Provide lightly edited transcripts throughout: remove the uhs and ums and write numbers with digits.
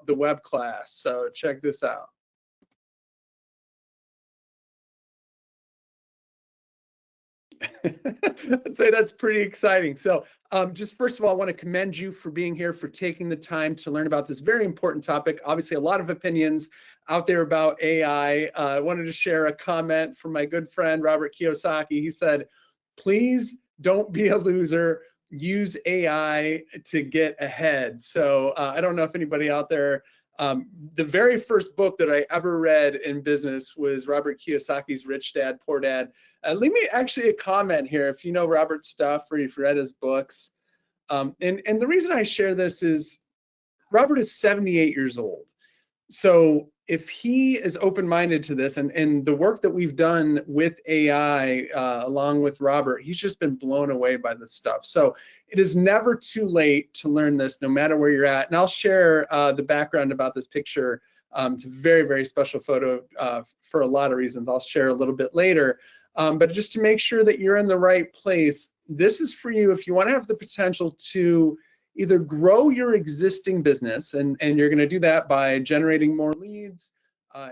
the web class. So check this out. I'd say that's pretty exciting. So just first of all, I want to commend you for being here, for taking the time to learn about this very important topic. Obviously, a lot of opinions out there about AI. I wanted to share a comment from my good friend, Robert Kiyosaki. He said, please don't be a loser. Use AI to get ahead. So I don't know if anybody out there, the very first book that I ever read in business was Robert Kiyosaki's Rich Dad, Poor Dad. Leave me actually a comment here if you know Robert's stuff or if you read his books. And the reason I share this is Robert is 78 years old. So if he is open-minded to this, and the work that we've done with AI along with Robert, he's just been blown away by this stuff. So it is never too late to learn this, no matter where you're at. And I'll share the background about this picture. It's a very, very special photo for a lot of reasons. I'll share a little bit later. But just to make sure that you're in the right place, this is for you if you want to have the potential to either grow your existing business, and you're going to do that by generating more leads,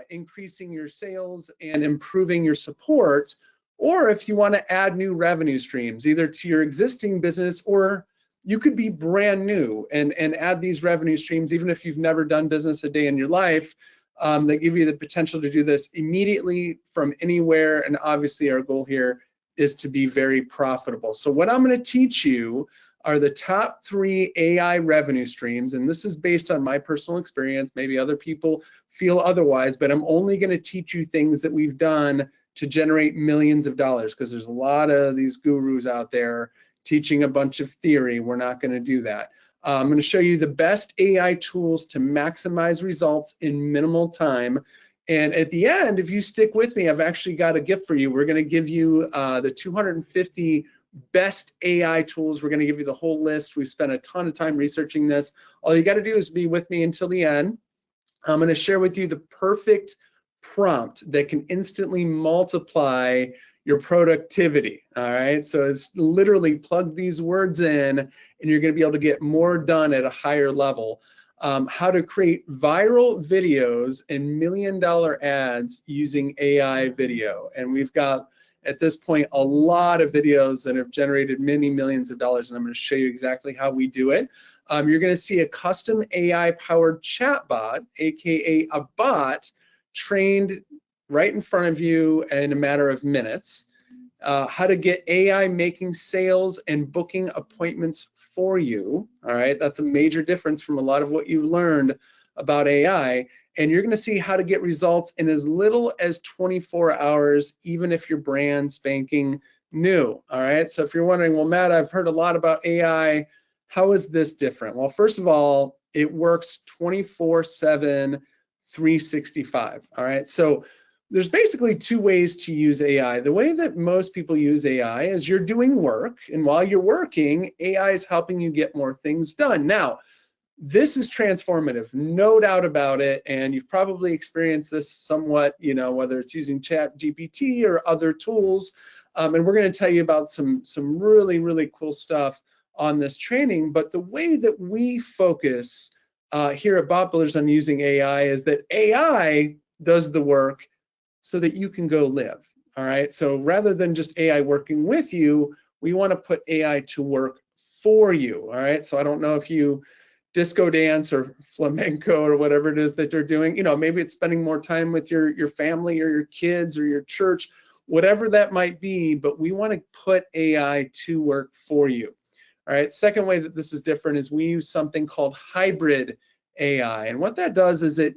increasing your sales, and improving your support, or if you want to add new revenue streams, either to your existing business, or you could be brand new and add these revenue streams, even if you've never done business a day in your life, that give you the potential to do this immediately from anywhere. And obviously our goal here is to be very profitable. So what I'm going to teach you are the top 3 AI revenue streams, and this is based on my personal experience. Maybe other people feel otherwise, but I'm only going to teach you things that we've done to generate millions of dollars, because there's a lot of these gurus out there teaching a bunch of theory. We're not going to do that. I'm going to show you the best AI tools to maximize results in minimal time. And at the end, if you stick with me, I've actually got a gift for you. We're going to give you the 250 best AI tools. We're going to give you the whole list. We've spent a ton of time researching this. All you got to do is be with me until the end. I'm going to share with you the perfect prompt that can instantly multiply your productivity. All right, so it's literally plug these words in and you're going to be able to get more done at a higher level. How to create viral videos and $1 million ads using AI video. And we've got, at this point, a lot of videos that have generated many millions of dollars, and I'm going to show you exactly how we do it. You're going to see a custom AI-powered chatbot, aka a bot, trained right in front of you in a matter of minutes. How to get AI making sales and booking appointments for you. All right, that's a major difference from a lot of what you learned about AI. And you're going to see how to get results in as little as 24 hours, even if your brand spanking new. All right, so if you're wondering, well, Matt, I've heard a lot about AI. How is this different? Well, first of all, it works 24/7, 365. All right, so there's basically 2 ways to use AI. The way that most people use AI is you're doing work, and while you're working, AI is helping you get more things done. Now, this is transformative, no doubt about it, and you've probably experienced this somewhat, you know, whether it's using ChatGPT or other tools. And we're going to tell you about some really, really cool stuff on this training. But the way that we focus here at Bot Builders on using AI is that AI does the work so that you can go live. All right, so rather than just AI working with you, we want to put AI to work for you. All right, so I don't know if you disco dance or flamenco or whatever it is that they're doing, you know, maybe it's spending more time with your family or your kids or your church, whatever that might be, but we want to put AI to work for you. All right, second way that this is different is we use something called hybrid AI, and what that does is it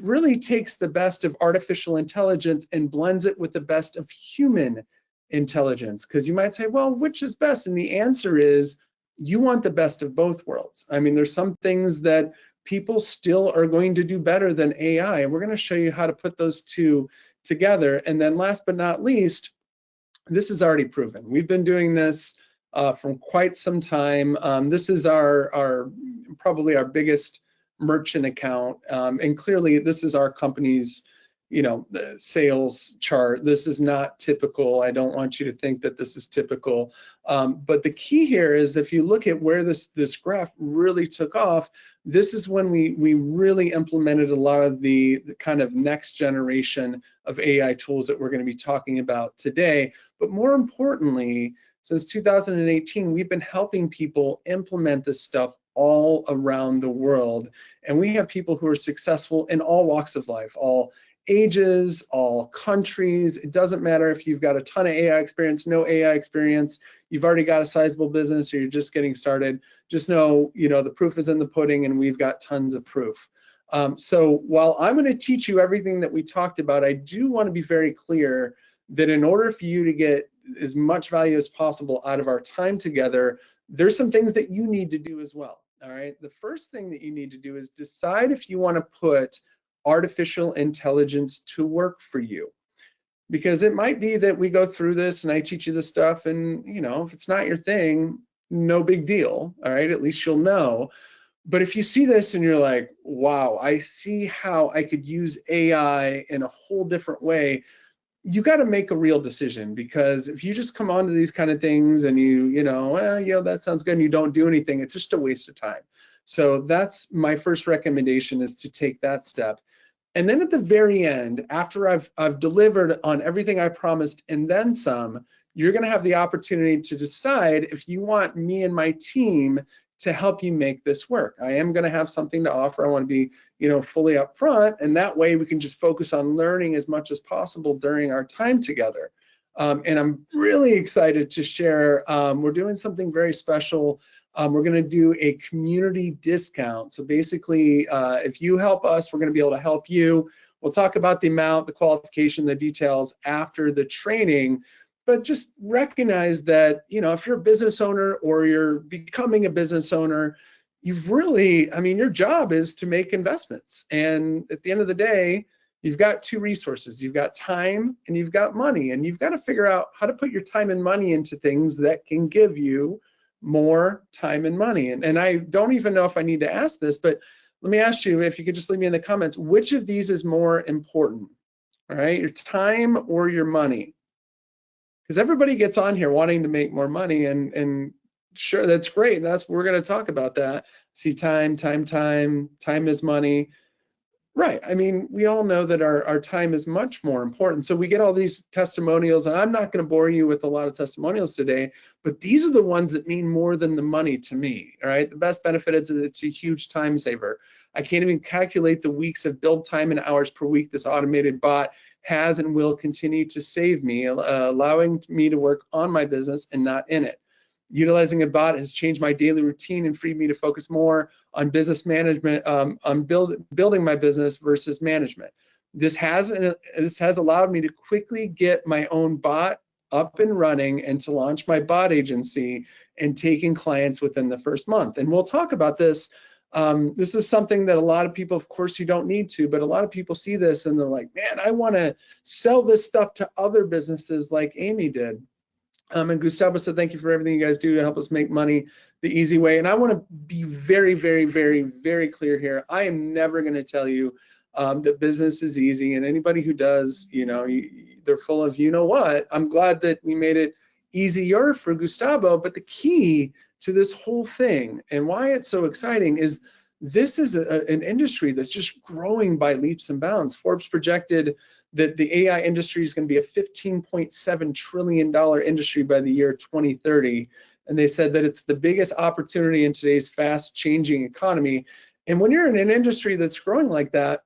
really takes the best of artificial intelligence and blends it with the best of human intelligence. Because you might say, well, which is best? And the answer is, you want the best of both worlds. I mean, there's some things that people still are going to do better than AI, and we're going to show you how to put those 2 together. And then last but not least, this is already proven. We've been doing this from quite some time. This is our probably our biggest merchant account, and clearly this is our company's the sales chart. This is not typical. I don't want you to think that this is typical. But the key here is if you look at where this graph really took off, this is when we really implemented a lot of the kind of next generation of AI tools that we're going to be talking about today. But more importantly, since 2018, we've been helping people implement this stuff all around the world. And we have people who are successful in all walks of life, all ages, all countries. It doesn't matter if you've got a ton of AI experience, no AI experience, you've already got a sizable business, or you're just getting started. Just know, the proof is in the pudding, and we've got tons of proof. So while I'm going to teach you everything that we talked about, I do want to be very clear that in order for you to get as much value as possible out of our time together, there's some things that you need to do as well. All right. The first thing that you need to do is decide if you want to put artificial intelligence to work for you. Because it might be that we go through this and I teach you this stuff, and if it's not your thing, no big deal. All right. At least you'll know. But if you see this and you're like, wow, I see how I could use AI in a whole different way, you got to make a real decision. Because if you just come onto these kind of things and that sounds good, and you don't do anything, it's just a waste of time. So that's my first recommendation, is to take that step. And then at the very end, after I've delivered on everything I promised and then some, you're going to have the opportunity to decide if you want me and my team to help you make this work. I am going to have something to offer. I want to be, fully upfront, and that way we can just focus on learning as much as possible during our time together. And I'm really excited to share. We're doing something very special. We're going to do a community discount. So basically, if you help us, we're going to be able to help you. We'll talk about the amount, the qualification, the details after the training. But just recognize that, if you're a business owner or you're becoming a business owner, you've really, your job is to make investments. And at the end of the day, you've got two resources. You've got time and you've got money. And you've got to figure out how to put your time and money into things that can give you more time and money. And I don't even know if I need to ask this, but let me ask you, if you could just leave me in the comments, which of these is more important? All right, your time or your money? Because everybody gets on here wanting to make more money, and sure, that's great. We're going to talk about that. See, time is money. Right. We all know that our time is much more important. So we get all these testimonials, and I'm not going to bore you with a lot of testimonials today, but these are the ones that mean more than the money to me. All right. The best benefit is that it's a huge time saver. I can't even calculate the weeks of build time and hours per week this automated bot has and will continue to save me, allowing me to work on my business and not in it. Utilizing a bot has changed my daily routine and freed me to focus more on business management, on building my business versus management. This has allowed me to quickly get my own bot up and running and to launch my bot agency and taking clients within the first month. And we'll talk about this. This is something that a lot of people, of course, you don't need to, but a lot of people see this and they're like, man, I want to sell this stuff to other businesses like Amy did. And Gustavo said, thank you for everything you guys do to help us make money the easy way. And I want to be very, very, very, very clear here. I am never going to tell you that business is easy. And anybody who does, they're full of, what. I'm glad that we made it easier for Gustavo. But the key to this whole thing and why it's so exciting is this is an industry that's just growing by leaps and bounds. Forbes projected that the AI industry is going to be a $15.7 trillion industry by the year 2030. And they said that it's the biggest opportunity in today's fast changing economy. And when you're in an industry that's growing like that,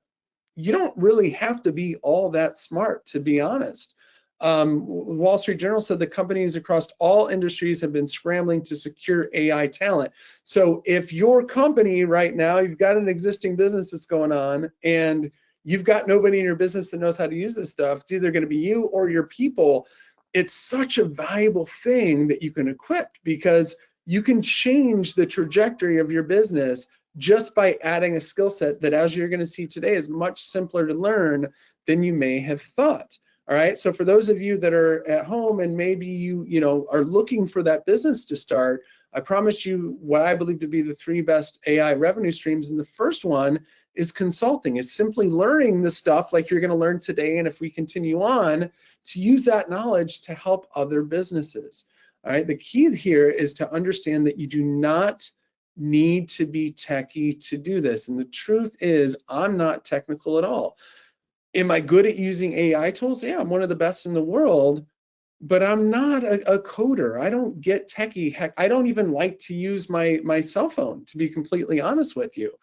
you don't really have to be all that smart, to be honest. Wall Street Journal said the companies across all industries have been scrambling to secure AI talent. So if your company right now, you've got an existing business that's going on and you've got nobody in your business that knows how to use this stuff, it's either going to be you or your people. It's such a valuable thing that you can equip, because you can change the trajectory of your business just by adding a skill set that, as you're going to see today, is much simpler to learn than you may have thought. All right. So for those of you that are at home and maybe you are looking for that business to start, I promise you what I believe to be the 3 best AI revenue streams. And the first one is consulting. It's simply learning the stuff like you're going to learn today. And if we continue on, to use that knowledge to help other businesses. All right. The key here is to understand that you do not need to be techie to do this. And the truth is, I'm not technical at all. Am I good at using AI tools? Yeah, I'm one of the best in the world, but I'm not a coder. I don't get techie. Heck, I don't even like to use my cell phone, to be completely honest with you.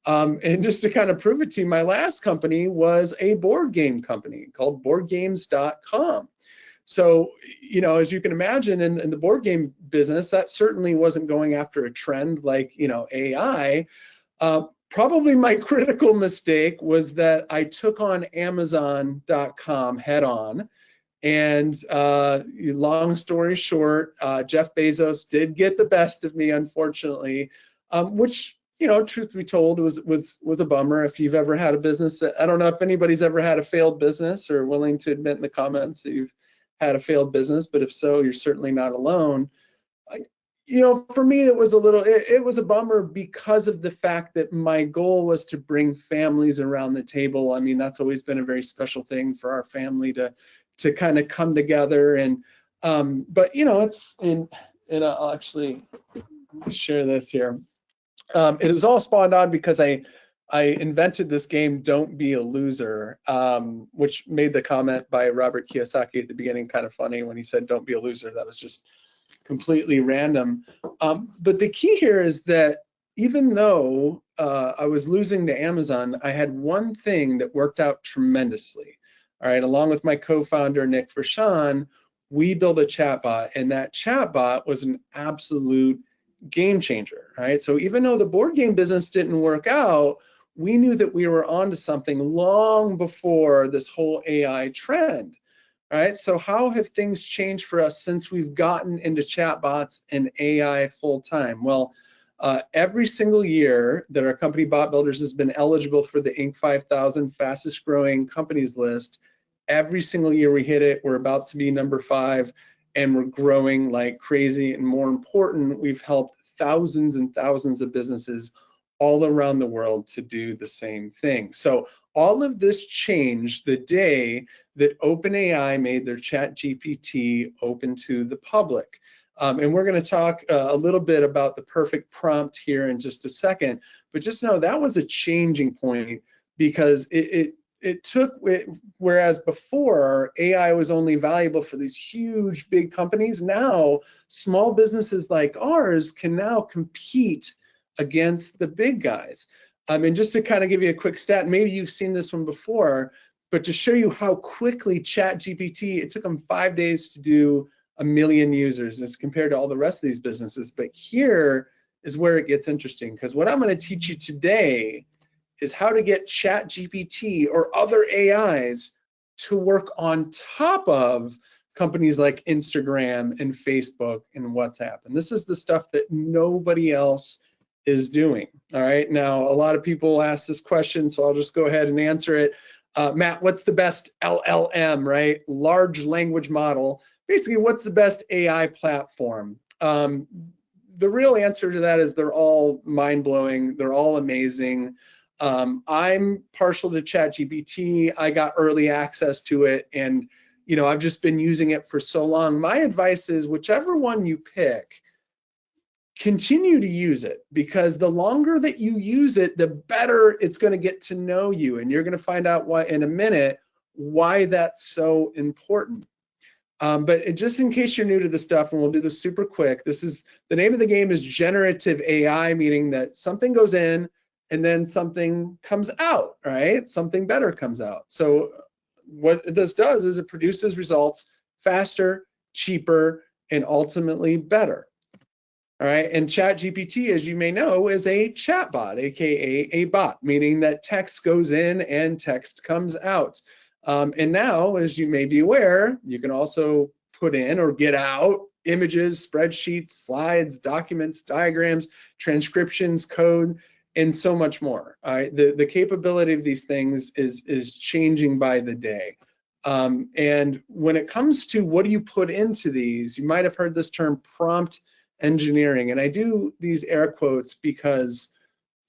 And just to kind of prove it to you, my last company was a board game company called BoardGames.com. So, you know, as you can imagine, in the board game business, that certainly wasn't going after a trend like, you know, AI. Probably my critical mistake was that I took on Amazon.com head on. And long story short, Jeff Bezos did get the best of me, unfortunately, which, you know, truth be told, was a bummer. If you've ever had a business that, I don't know if anybody's ever had a failed business or willing to admit in the comments that you've had a failed business, but if so, you're certainly not alone. You know, for me, it was a bummer because of the fact that my goal was to bring families around the table. I mean, that's always been a very special thing for our family to kind of come together. And but you know, it's and I'll actually share this here. It was all spawned on because I invented this game, Don't Be a Loser, which made the comment by Robert Kiyosaki at the beginning kind of funny when he said, don't be a loser. That was just completely random. But the key here is that even though I was losing to Amazon, I had one thing that worked out tremendously. All right, along with my co-founder, Nick Vershawn, we built a chatbot, and that chatbot was an absolute game changer. Right, so even though the board game business didn't work out, we knew that we were onto something long before this whole AI trend. Right, so how have things changed for us since we've gotten into chatbots and AI full time? Well, every single year that our company Bot Builders has been eligible for the Inc. 5000 fastest growing companies list, every single year we hit it. We're about to be number 5, and we're growing like crazy. And more important, we've helped thousands and thousands of businesses all around the world to do the same thing. So all of this changed the day that OpenAI made their ChatGPT open to the public. And we're going to talk a little bit about the perfect prompt here in just a second, but just know that was a changing point because it took, whereas before AI was only valuable for these huge big companies, now small businesses like ours can now compete against the big guys. And just to kind of give you a quick stat, maybe you've seen this one before, but to show you how quickly ChatGPT, it took them 5 days to do 1 million users as compared to all the rest of these businesses. But here is where it gets interesting, because what I'm going to teach you today is how to get ChatGPT or other AIs to work on top of companies like Instagram and Facebook and WhatsApp. And this is the stuff that nobody else is doing. All right, now a lot of people ask this question, so I'll just go ahead and answer it. Matt, what's the best LLM, right? Large language model. Basically, what's the best AI platform? The real answer to that is they're all mind-blowing. They're all amazing. I'm partial to ChatGPT. I got early access to it, and you know, I've just been using it for so long. My advice is whichever one you pick, continue to use it, because the longer that you use it, the better it's going to get to know you, and you're going to find out why in a minute why that's so important. But just in case you're new to the stuff, and we'll do this super quick, this is the name of the game is generative AI, meaning that something goes in and then something comes out, right? Something better comes out. So what this does is it produces results faster, cheaper, and ultimately better. All right, and ChatGPT, as you may know, is a chatbot, aka a bot, meaning that text goes in and text comes out. And now, as you may be aware, you can also put in or get out images, spreadsheets, slides, documents, diagrams, transcriptions, code, and so much more. All right, the capability of these things is changing by the day. And when it comes to what do you put into these, you might have heard this term prompt engineering. And I do these air quotes because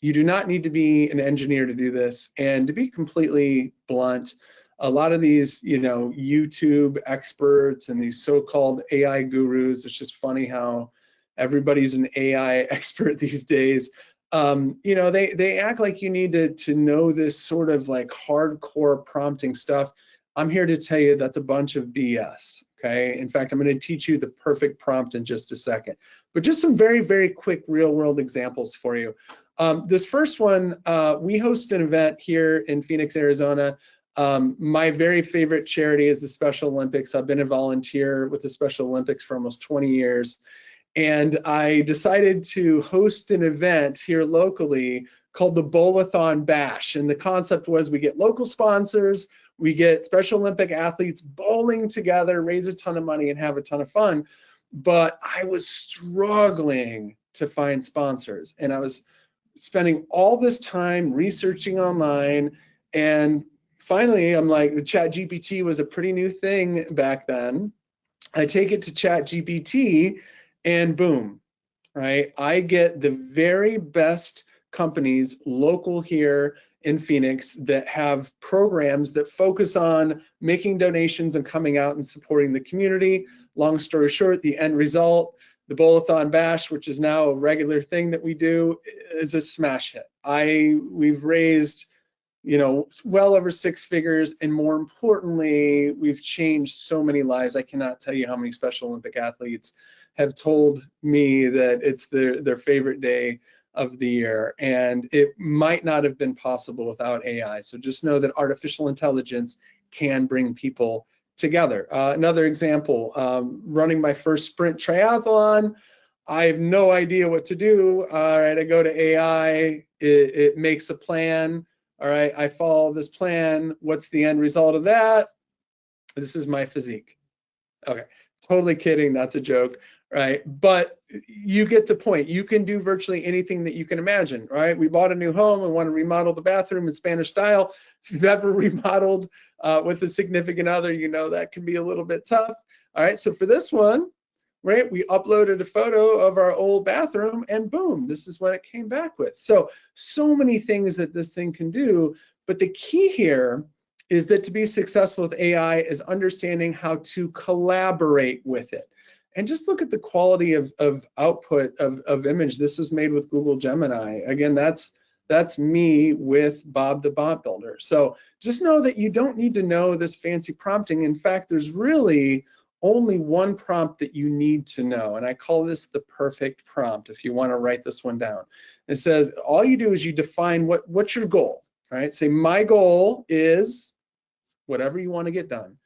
you do not need to be an engineer to do this. And to be completely blunt, a lot of these, YouTube experts and these so-called AI gurus, it's just funny how everybody's an AI expert these days. They act like you need to know this sort of like hardcore prompting stuff. I'm here to tell you that's a bunch of BS, okay? In fact, I'm going to teach you the perfect prompt in just a second. But just some very, very quick real-world examples for you. This first one, we host an event here in Phoenix, Arizona. My very favorite charity is the Special Olympics. I've been a volunteer with the Special Olympics for almost 20 years. And I decided to host an event here locally called the Bowl-a-thon Bash. And the concept was we get local sponsors, we get Special Olympic athletes bowling together, raise a ton of money and have a ton of fun. But I was struggling to find sponsors. And I was spending all this time researching online. And finally, I'm like, the ChatGPT was a pretty new thing back then. I take it to ChatGPT and boom, right? I get the very best companies local here in Phoenix that have programs that focus on making donations and coming out and supporting the community. Long story short, the end result, the Bowl-a-thon Bash, which is now a regular thing that we do, is a smash hit. We've raised, well over 6 figures, and more importantly, we've changed so many lives. I cannot tell you how many Special Olympic athletes have told me that it's their favorite day of the year, and it might not have been possible without AI. So just know that artificial intelligence can bring people together. Another example, running my first sprint triathlon, I have no idea what to do. All right, I go to AI, it makes a plan. All right, I follow this plan. What's the end result of that? This is my physique. Okay, totally kidding, that's a joke, right? But you get the point. You can do virtually anything that you can imagine, right? We bought a new home and want to remodel the bathroom in Spanish style. If you've ever remodeled with a significant other, that can be a little bit tough. All right, so for this one, right, we uploaded a photo of our old bathroom and boom, this is what it came back with. So many things that this thing can do, but the key here is that to be successful with AI is understanding how to collaborate with it. And just look at the quality of output of image. This was made with Google Gemini. Again, that's me with Bob the Bot Builder. So just know that you don't need to know this fancy prompting. In fact, there's really only one prompt that you need to know, and I call this the perfect prompt if you want to write this one down. It says all you do is you define what's your goal, right? Say my goal is whatever you want to get done.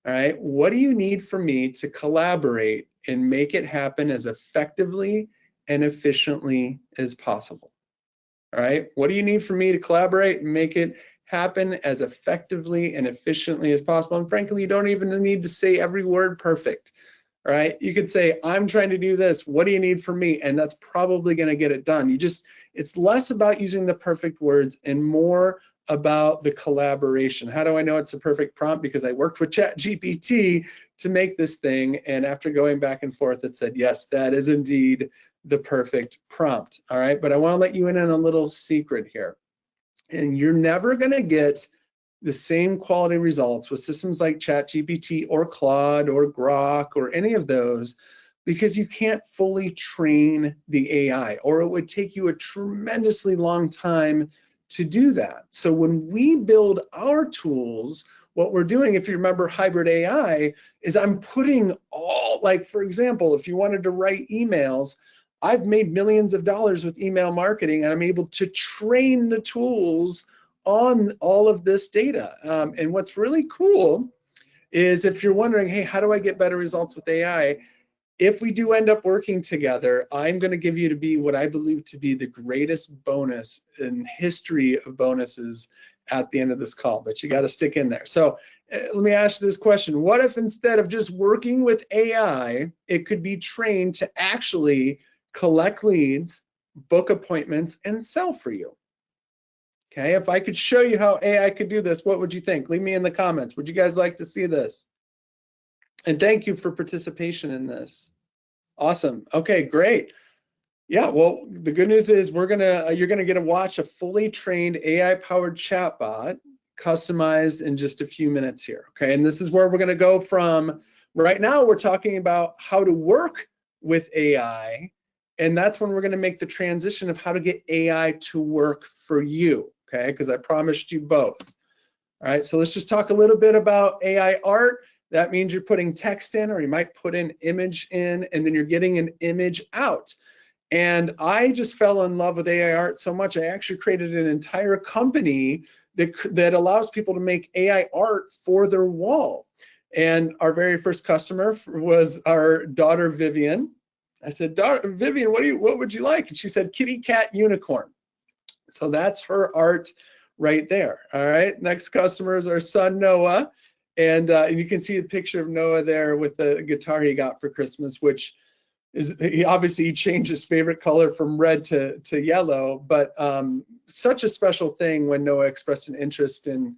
All right, what do you need for me to collaborate and make it happen as effectively and efficiently as possible? All right, what do you need for me to collaborate and make it happen as effectively and efficiently as possible? And frankly, you don't even need to say every word perfect. All right, you could say, I'm trying to do this, what do you need from me? And that's probably going to get it done. It's less about using the perfect words and more about the collaboration. How do I know it's a perfect prompt? Because I worked with ChatGPT to make this thing, and after going back and forth, it said, yes, that is indeed the perfect prompt. All right, but I want to let you in on a little secret here. And you're never going to get the same quality results with systems like ChatGPT or Claude or Grok or any of those, because you can't fully train the AI, or it would take you a tremendously long time to do that. So when we build our tools, what we're doing, if you remember hybrid AI, is I'm putting all, like for example, if you wanted to write emails, I've made millions of dollars with email marketing, and I'm able to train the tools on all of this data. And what's really cool is if you're wondering, hey, how do I get better results with AI? If we do end up working together, I'm going to give you to be what I believe to be the greatest bonus in history of bonuses at the end of this call, but you got to stick in there. So let me ask you this question. What if instead of just working with AI, it could be trained to actually collect leads, book appointments, and sell for you? Okay, if I could show you how AI could do this, what would you think? Leave me in the comments. Would you guys like to see this? And thank you for participation in this. Awesome. Okay, great. Yeah, well, the good news is you're gonna get to watch a fully trained AI-powered chatbot customized in just a few minutes here. Okay, and this is where we're gonna go from. Right now, we're talking about how to work with AI, and that's when we're gonna make the transition of how to get AI to work for you. Okay, because I promised you both. All right, so let's just talk a little bit about AI art. That means you're putting text in, or you might put an image in, and then you're getting an image out. And I just fell in love with AI art so much, I actually created an entire company that allows people to make AI art for their wall. And our very first customer was our daughter, Vivian. I said, Vivian, what would you like? And she said, kitty cat unicorn. So that's her art right there. All right, next customer is our son, Noah. And you can see the picture of Noah there with the guitar he got for Christmas, which is, he obviously changed his favorite color from red to yellow, but such a special thing when Noah expressed an interest in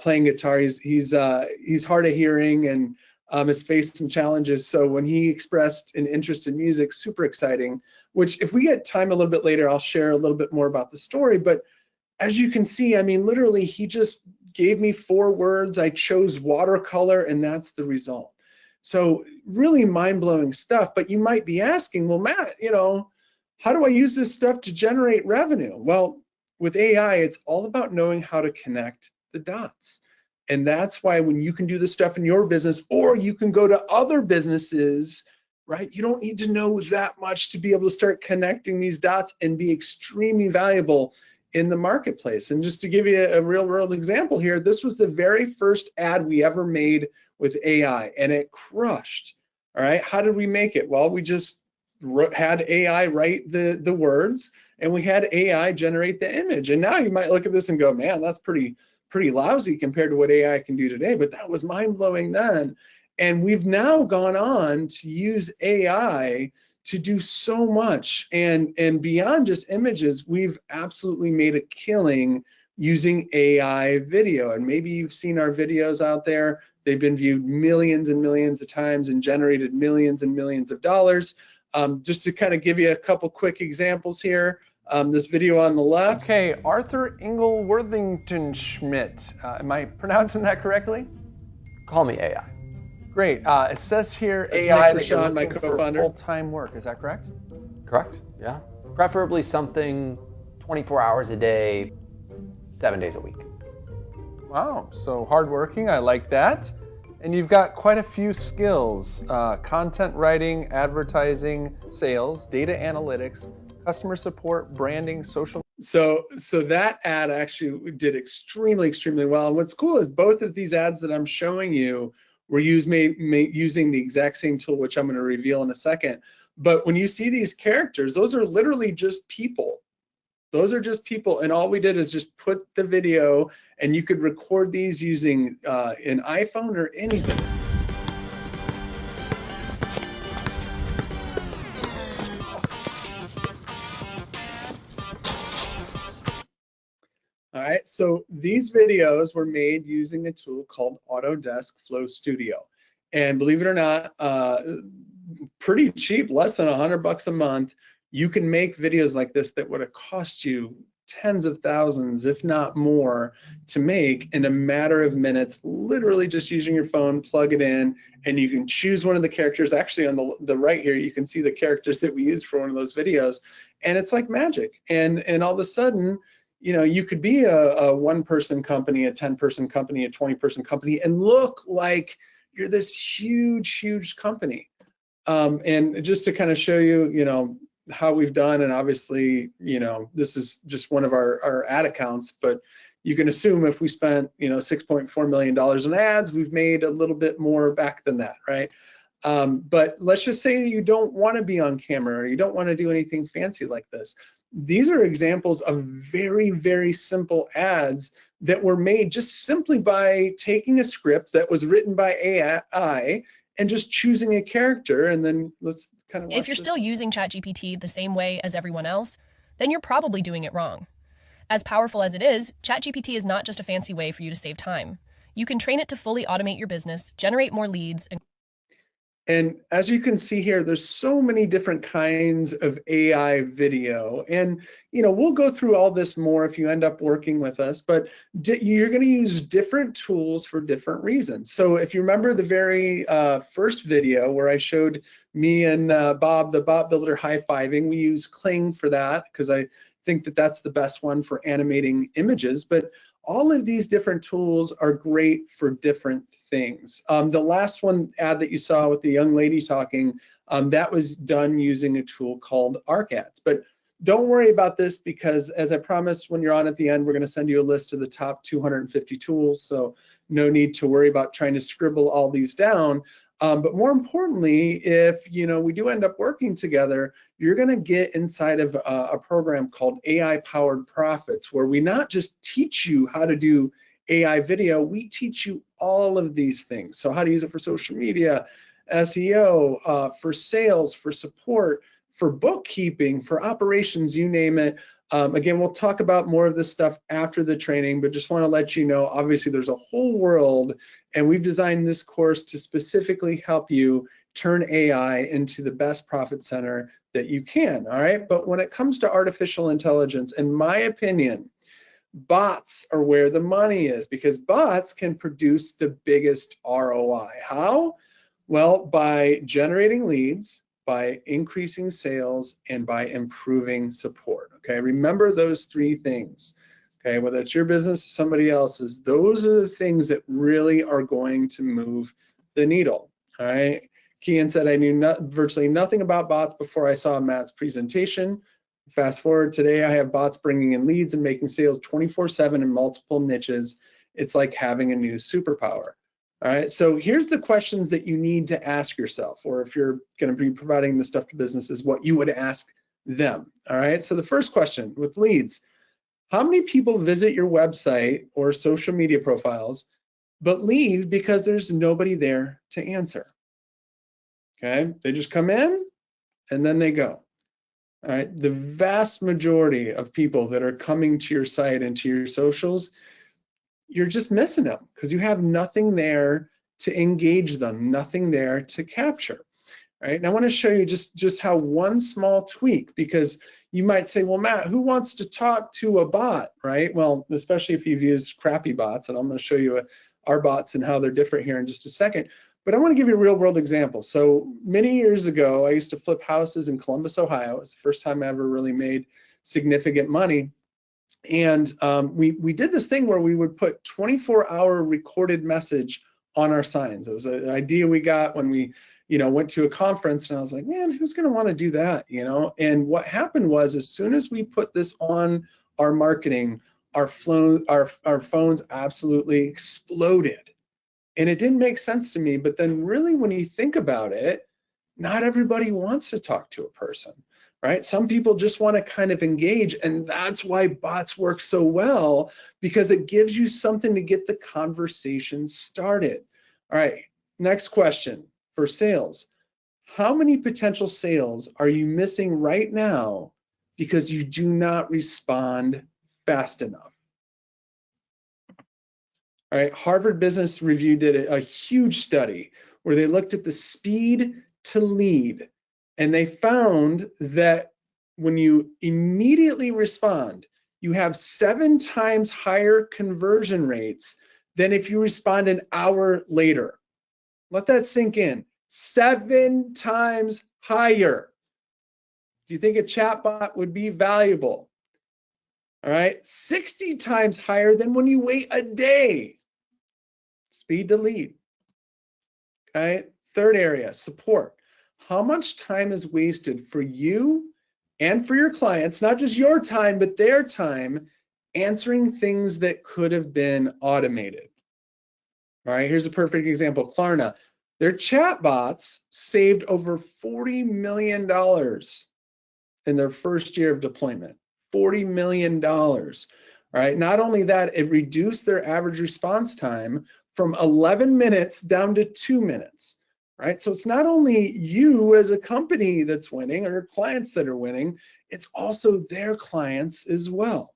playing guitar. He's hard of hearing and has faced some challenges. So when he expressed an interest in music, super exciting, which if we get time a little bit later, I'll share a little bit more about the story. But as you can see, I mean, literally, he just gave me 4 words. I chose watercolor, and that's the result. So really mind-blowing stuff. But you might be asking, well, Matt, how do I use this stuff to generate revenue? Well, with AI, it's all about knowing how to connect the dots. And that's why when you can do this stuff in your business, or you can go to other businesses, right? You don't need to know that much to be able to start connecting these dots and be extremely valuable in the marketplace. And just to give you a real world example here, this was the very first ad we ever made with AI, and it crushed. All right, how did we make it? Well, we just had AI write the words, and we had AI generate the image. And now you might look at this and go, man, that's pretty lousy compared to what AI can do today, but that was mind-blowing then. And we've now gone on to use AI to do so much, and beyond just images, we've absolutely made a killing using AI video. And maybe you've seen our videos out there. They've been viewed millions and millions of times and generated millions and millions of dollars. Just to kind of give you a couple quick examples here. This video on the left. Okay, Arthur Engel Worthington Schmidt. Am I pronouncing that correctly? Call me AI. Great. It says here That's AI Mike that you're Rashawn, my looking for co-founder. full-time work. Is that correct? Correct, yeah. Preferably something 24 hours a day, 7 days a week. Wow, so hardworking. I like that. And you've got quite a few skills: content writing, advertising, sales, data analytics, customer support, branding, social. So that ad actually did extremely well. And what's cool is both of these ads that I'm showing you were using the exact same tool, which I'm going to reveal in a second. But when you see these characters, those are literally just people. Those are just people, and all we did is just put the video, and you could record these using an iPhone or anything. All right, so these videos were made using a tool called Autodesk Flow Studio. And believe it or not, pretty cheap, less than $100 a month. You can make videos like this that would have cost you tens of thousands, if not more, to make in a matter of minutes, literally just using your phone, plug it in, and you can choose one of the characters. Actually, on the right here, you can see the characters that we used for one of those videos, and it's like magic. And all of a sudden, you could be a one-person company, a 10-person company, a 20-person company, and look like you're this huge company. And just to kind of show you, how we've done, and obviously, this is just one of our ad accounts, but you can assume if we spent, $6.4 million in ads, we've made a little bit more back than that, right? But let's just say you don't want to be on camera, or you don't want to do anything fancy like this. These are examples of very simple ads that were made just simply by taking a script that was written by AI and just choosing a character. And then let's kind of watch If you're still using ChatGPT the same way as everyone else, then you're probably doing it wrong. As powerful as it is, ChatGPT is not just a fancy way for you to save time. You can train it to fully automate your business, generate more leads, And as you can see here, there's so many different kinds of AI video. And, we'll go through all this more if you end up working with us, but you're going to use different tools for different reasons. So if you remember the very first video where I showed me and Bob, the bot builder, high-fiving, we use Kling for that because I think that that's the best one for animating images. But all of these different tools are great for different things. The last one ad that you saw with the young lady talking, that was done using a tool called ArcAds. But don't worry about this because, as I promised, when you're on at the end, we're going to send you a list of the top 250 tools. So no need to worry about trying to scribble all these down. But more importantly, if we do end up working together, you're going to get inside of a program called AI Powered Profits, where we not just teach you how to do AI video, we teach you all of these things. So how to use it for social media, SEO, for sales, for support, for bookkeeping, for operations, you name it. Again, we'll talk about more of this stuff after the training, but just want to let you know, obviously there's a whole world, and we've designed this course to specifically help you turn AI into the best profit center that you can, all right? But when it comes to artificial intelligence, in my opinion, bots are where the money is, because bots can produce the biggest ROI. How? Well, by generating leads, by increasing sales, and by improving support. Okay, remember those three things. Okay, whether it's your business or somebody else's, those are the things that really are going to move the needle. All right. Kian said, I knew virtually nothing about bots before I saw Matt's presentation. Fast forward, today I have bots bringing in leads and making sales 24/7 in multiple niches. It's like having a new superpower. All right, so here's the questions that you need to ask yourself, or if you're going to be providing this stuff to businesses, what you would ask them. All right, so the first question with leads: how many people visit your website or social media profiles but leave because there's nobody there to answer? Okay, they just come in and then they go. All right, the vast majority of people that are coming to your site and to your socials, you're just missing them because you have nothing there to engage them, nothing there to capture. Right? And I want to show you just how one small tweak, because you might say, well, Matt, who wants to talk to a bot, right? Well, especially if you've used crappy bots, and I'm going to show you our bots and how they're different here in just a second. But I want to give you a real world example. So many years ago, I used to flip houses in Columbus, Ohio. It was the first time I ever really made significant money. And we did this thing where we would put 24-hour recorded message on our signs. It was an idea we got when we went to a conference, and I was like, man, who's going to want to do that? And what happened was, as soon as we put this on our marketing, our phones absolutely exploded. And it didn't make sense to me. But then really, when you think about it, not everybody wants to talk to a person, right? Some people just want to kind of engage, and that's why bots work so well, because it gives you something to get the conversation started. All right, next question for sales. How many potential sales are you missing right now because you do not respond fast enough? All right, Harvard Business Review did a huge study where they looked at the speed to lead, and they found that when you immediately respond, you have 7 times higher conversion rates than if you respond an hour later. Let that sink in. 7 times higher. Do you think a chatbot would be valuable? All right, 60 times higher than when you wait a day. Speed to lead. Okay, third area, support. How much time is wasted for you and for your clients, not just your time, but their time, answering things that could have been automated? All right, here's a perfect example. Klarna, their chatbots saved over $40 million in their first year of deployment. $40 million. All right, not only that, it reduced their average response time from 11 minutes down to 2 minutes. Right? So it's not only you as a company that's winning or clients that are winning, it's also their clients as well.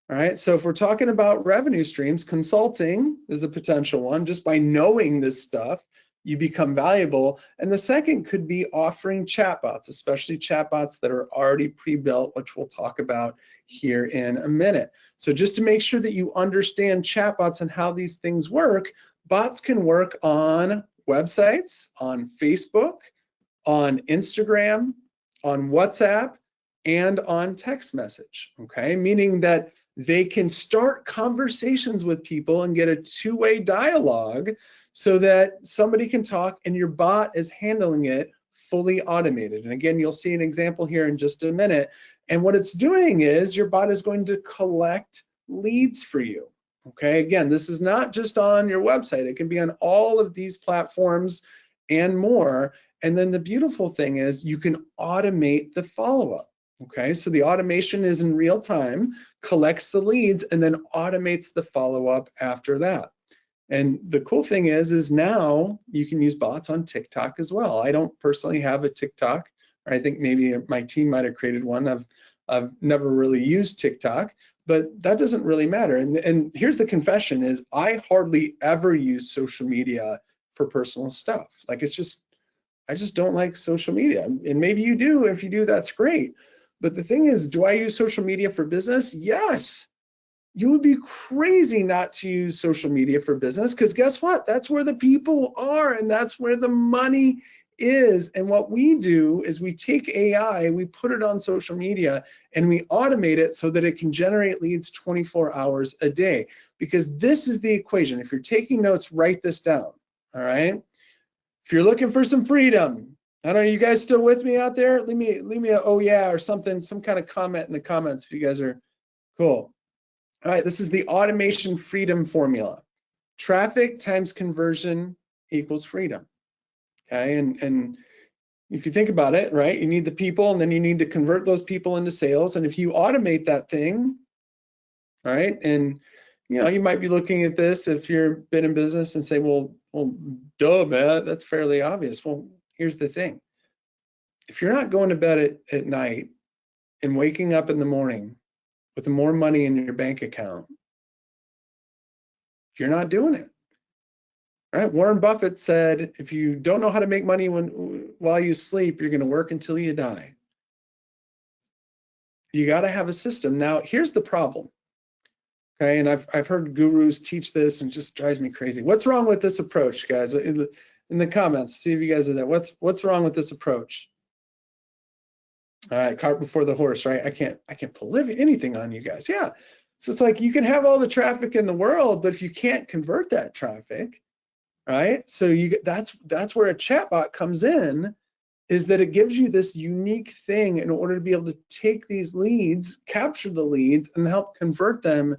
All right, so if we're talking about revenue streams, consulting is a potential one. Just by knowing this stuff, you become valuable. And the second could be offering chatbots, especially chatbots that are already pre-built, which we'll talk about here in a minute. So just to make sure that you understand chatbots and how these things work, bots can work on websites, on Facebook, on Instagram, on WhatsApp, and on text message, okay? Meaning that they can start conversations with people and get a two-way dialogue so that somebody can talk and your bot is handling it fully automated. And again, you'll see an example here in just a minute. And what it's doing is your bot is going to collect leads for you, okay? Again, this is not just on your website. It can be on all of these platforms and more. And then the beautiful thing is you can automate the follow-up. Okay, so the automation is in real time, collects the leads, and then automates the follow-up after that. And the cool thing is now you can use bots on TikTok as well. I don't personally have a TikTok, or I think maybe my team might have created one. I've never really used TikTok, but that doesn't really matter. And here's the confession is I hardly ever use social media for personal stuff. Like I just don't like social media. And maybe you do. If you do, that's great. But the thing is, do I use social media for business? Yes. You would be crazy not to use social media for business, because guess what? That's where the people are and that's where the money is. And what we do is we take AI, we put it on social media, and we automate it so that it can generate leads 24 hours a day. Because this is the equation. If you're taking notes, write this down, all right? If you're looking for some freedom, I don't know, you guys still with me out there? Leave me a oh yeah or something, some kind of comment in the comments if you guys are cool. All right, this is the automation freedom formula. Traffic times conversion equals freedom. Okay, and if you think about it, right, you need the people and then you need to convert those people into sales. And if you automate that thing, all right, and you know, you might be looking at this if you've been in business and say, well, duh, man, that's fairly obvious. Well, here's the thing. If you're not going to bed at night and waking up in the morning with more money in your bank account, you're not doing it. All right? Warren Buffett said, if you don't know how to make money while you sleep, you're going to work until you die. You got to have a system. Now, here's the problem. Okay, and I've heard gurus teach this and it just drives me crazy. What's wrong with this approach, guys? In the comments, see if you guys are there. What's wrong with this approach? All right, cart before the horse, right? I can't pull anything on you guys. Yeah, so it's like you can have all the traffic in the world, but if you can't convert that traffic, right? So that's where a chatbot comes in, is that it gives you this unique thing in order to be able to take these leads, capture the leads, and help convert them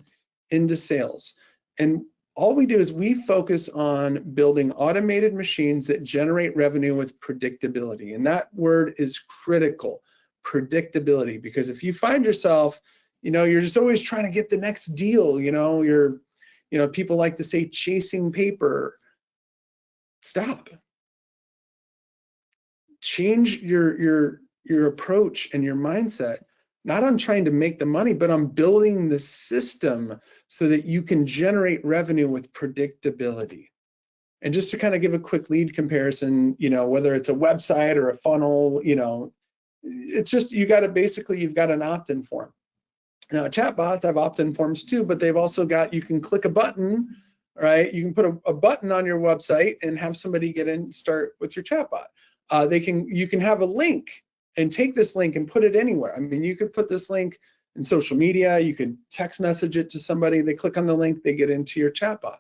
into sales. And all we do is we focus on building automated machines that generate revenue with predictability. And that word is critical, predictability, because if you find yourself, you know, you're just always trying to get the next deal, you know, people like to say chasing paper. Stop. Change your approach and your mindset, not on trying to make the money, but on building the system so that you can generate revenue with predictability. And just to kind of give a quick lead comparison, you know, whether it's a website or a funnel, you know, it's just, you've got an opt-in form. Now, chatbots have opt-in forms too, but they've also got, you can click a button, right? You can put a button on your website and have somebody get in, start with your chatbot. You can have a link and take this link and put it anywhere. I mean, you could put this link in social media, you could text message it to somebody, they click on the link, they get into your chatbot.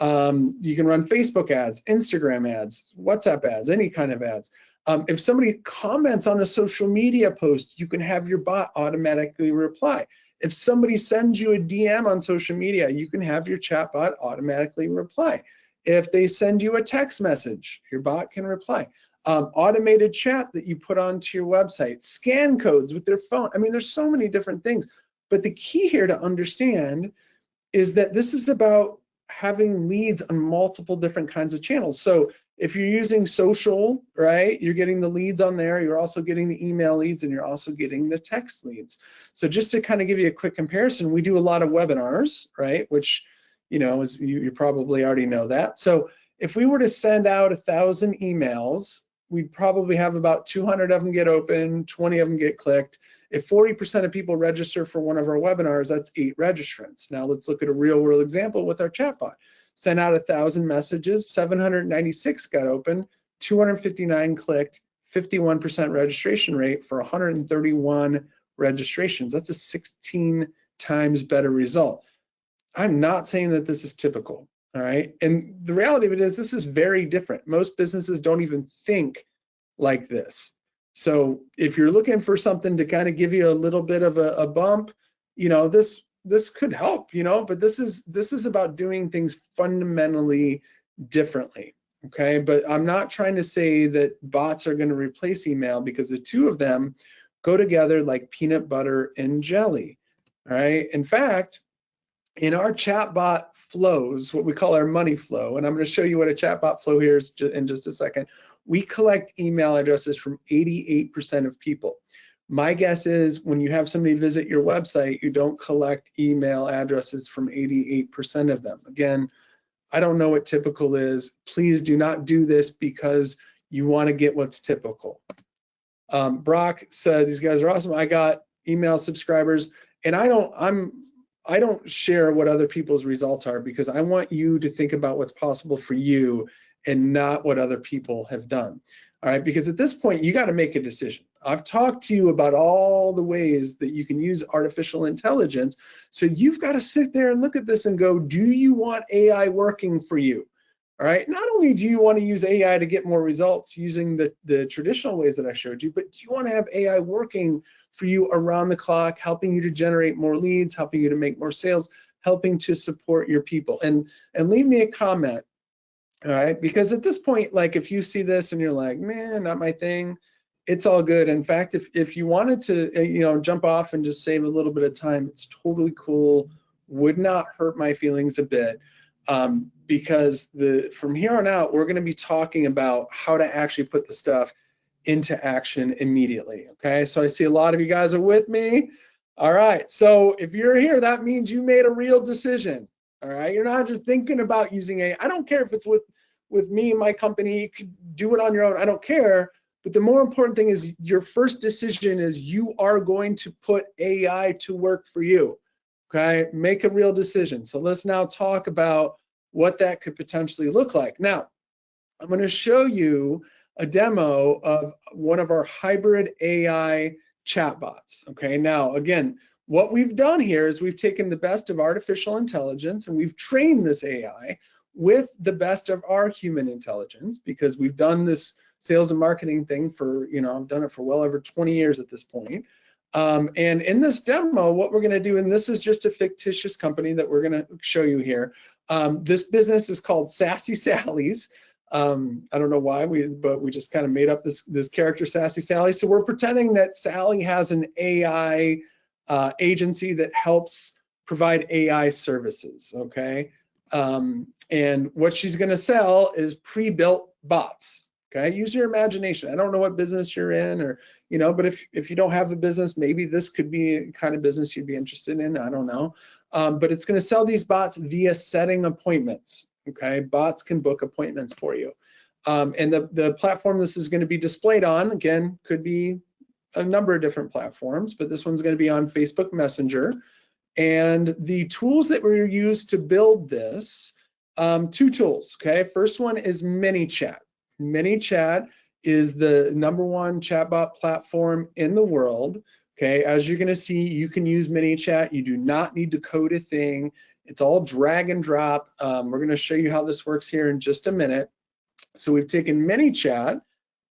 You can run Facebook ads, Instagram ads, WhatsApp ads, any kind of ads. If somebody comments on a social media post, you can have your bot automatically reply. If somebody sends you a DM on social media, you can have your chatbot automatically reply. If they send you a text message, your bot can reply. Automated chat that you put onto your website, scan codes with their phone. I mean, there's so many different things. But the key here to understand is that this is about having leads on multiple different kinds of channels. So if you're using social, right, you're getting the leads on there, you're also getting the email leads, and you're also getting the text leads. So just to kind of give you a quick comparison, we do a lot of webinars, right, which, you know, you probably already know that. So if we were to send out 1,000 emails, we'd probably have about 200 of them get open, 20 of them get clicked. If 40% of people register for one of our webinars, that's 8 registrants. Now let's look at a real world example with our chatbot. Sent out 1,000 messages, 796 got open, 259 clicked, 51% registration rate for 131 registrations. That's a 16 times better result. I'm not saying that this is typical, all right? And the reality of it is this is very different. Most businesses don't even think like this. So if you're looking for something to kind of give you a little bit of a bump, you know, this could help, you know, but this is about doing things fundamentally differently. Okay, but I'm not trying to say that bots are going to replace email, because the two of them go together like peanut butter and jelly. All right. In fact, in our chatbot flows, what we call our money flow, and I'm going to show you what a chatbot flow here is in just a second, we collect email addresses from 88% of people. My guess is when you have somebody visit your website, you don't collect email addresses from 88% of them. Again, I don't know what typical is. Please do not do this because you want to get what's typical. Brock said, these guys are awesome. I got email subscribers, and I don't share what other people's results are, because I want you to think about what's possible for you and not what other people have done. All right, because at this point, you got to make a decision. I've talked to you about all the ways that you can use artificial intelligence. So you've got to sit there and look at this and go, do you want AI working for you? All right, not only do you want to use AI to get more results using the traditional ways that I showed you, but do you want to have AI working for you around the clock, helping you to generate more leads, helping you to make more sales, helping to support your people? And leave me a comment. All right, because at this point, like if you see this and you're like, man, not my thing, it's all good. In fact, if you wanted to, you know, jump off and just save a little bit of time, it's totally cool. Would not hurt my feelings a bit, because from here on out, we're going to be talking about how to actually put the stuff into action immediately. Okay, so I see a lot of you guys are with me. All right, so if you're here, that means you made a real decision. All right, you're not just thinking about using AI. I don't care if it's with me and my company. You could do it on your own. I don't care. But the more important thing is your first decision is you are going to put AI to work for you. Okay, make a real decision. So let's now talk about what that could potentially look like. Now, I'm going to show you a demo of one of our hybrid AI chatbots. Okay, now again, what we've done here is we've taken the best of artificial intelligence and we've trained this AI with the best of our human intelligence, because we've done this sales and marketing thing for, you know, I've done it for well over 20 years at this point. And in this demo, what we're going to do, and this is just a fictitious company that we're going to show you here. This business is called Sassy Sally's. I don't know why, but we just kind of made up this character, Sassy Sally. So we're pretending that Sally has an AI agency that helps provide AI services, okay? And what she's going to sell is pre-built bots. Okay, use your imagination. I don't know what business you're in, or, you know, but if you don't have a business, maybe this could be a kind of business you'd be interested in. I don't know. But it's going to sell these bots via setting appointments. Okay, bots can book appointments for you. And the platform this is going to be displayed on, again, could be a number of different platforms, but this one's going to be on Facebook Messenger. And the tools that were used to build this, 2 tools. Okay, first one is ManyChat. ManyChat is the #1 chatbot platform in the world. Okay, as you're going to see, you can use ManyChat. You do not need to code a thing. It's all drag and drop. We're going to show you how this works here in just a minute. So we've taken ManyChat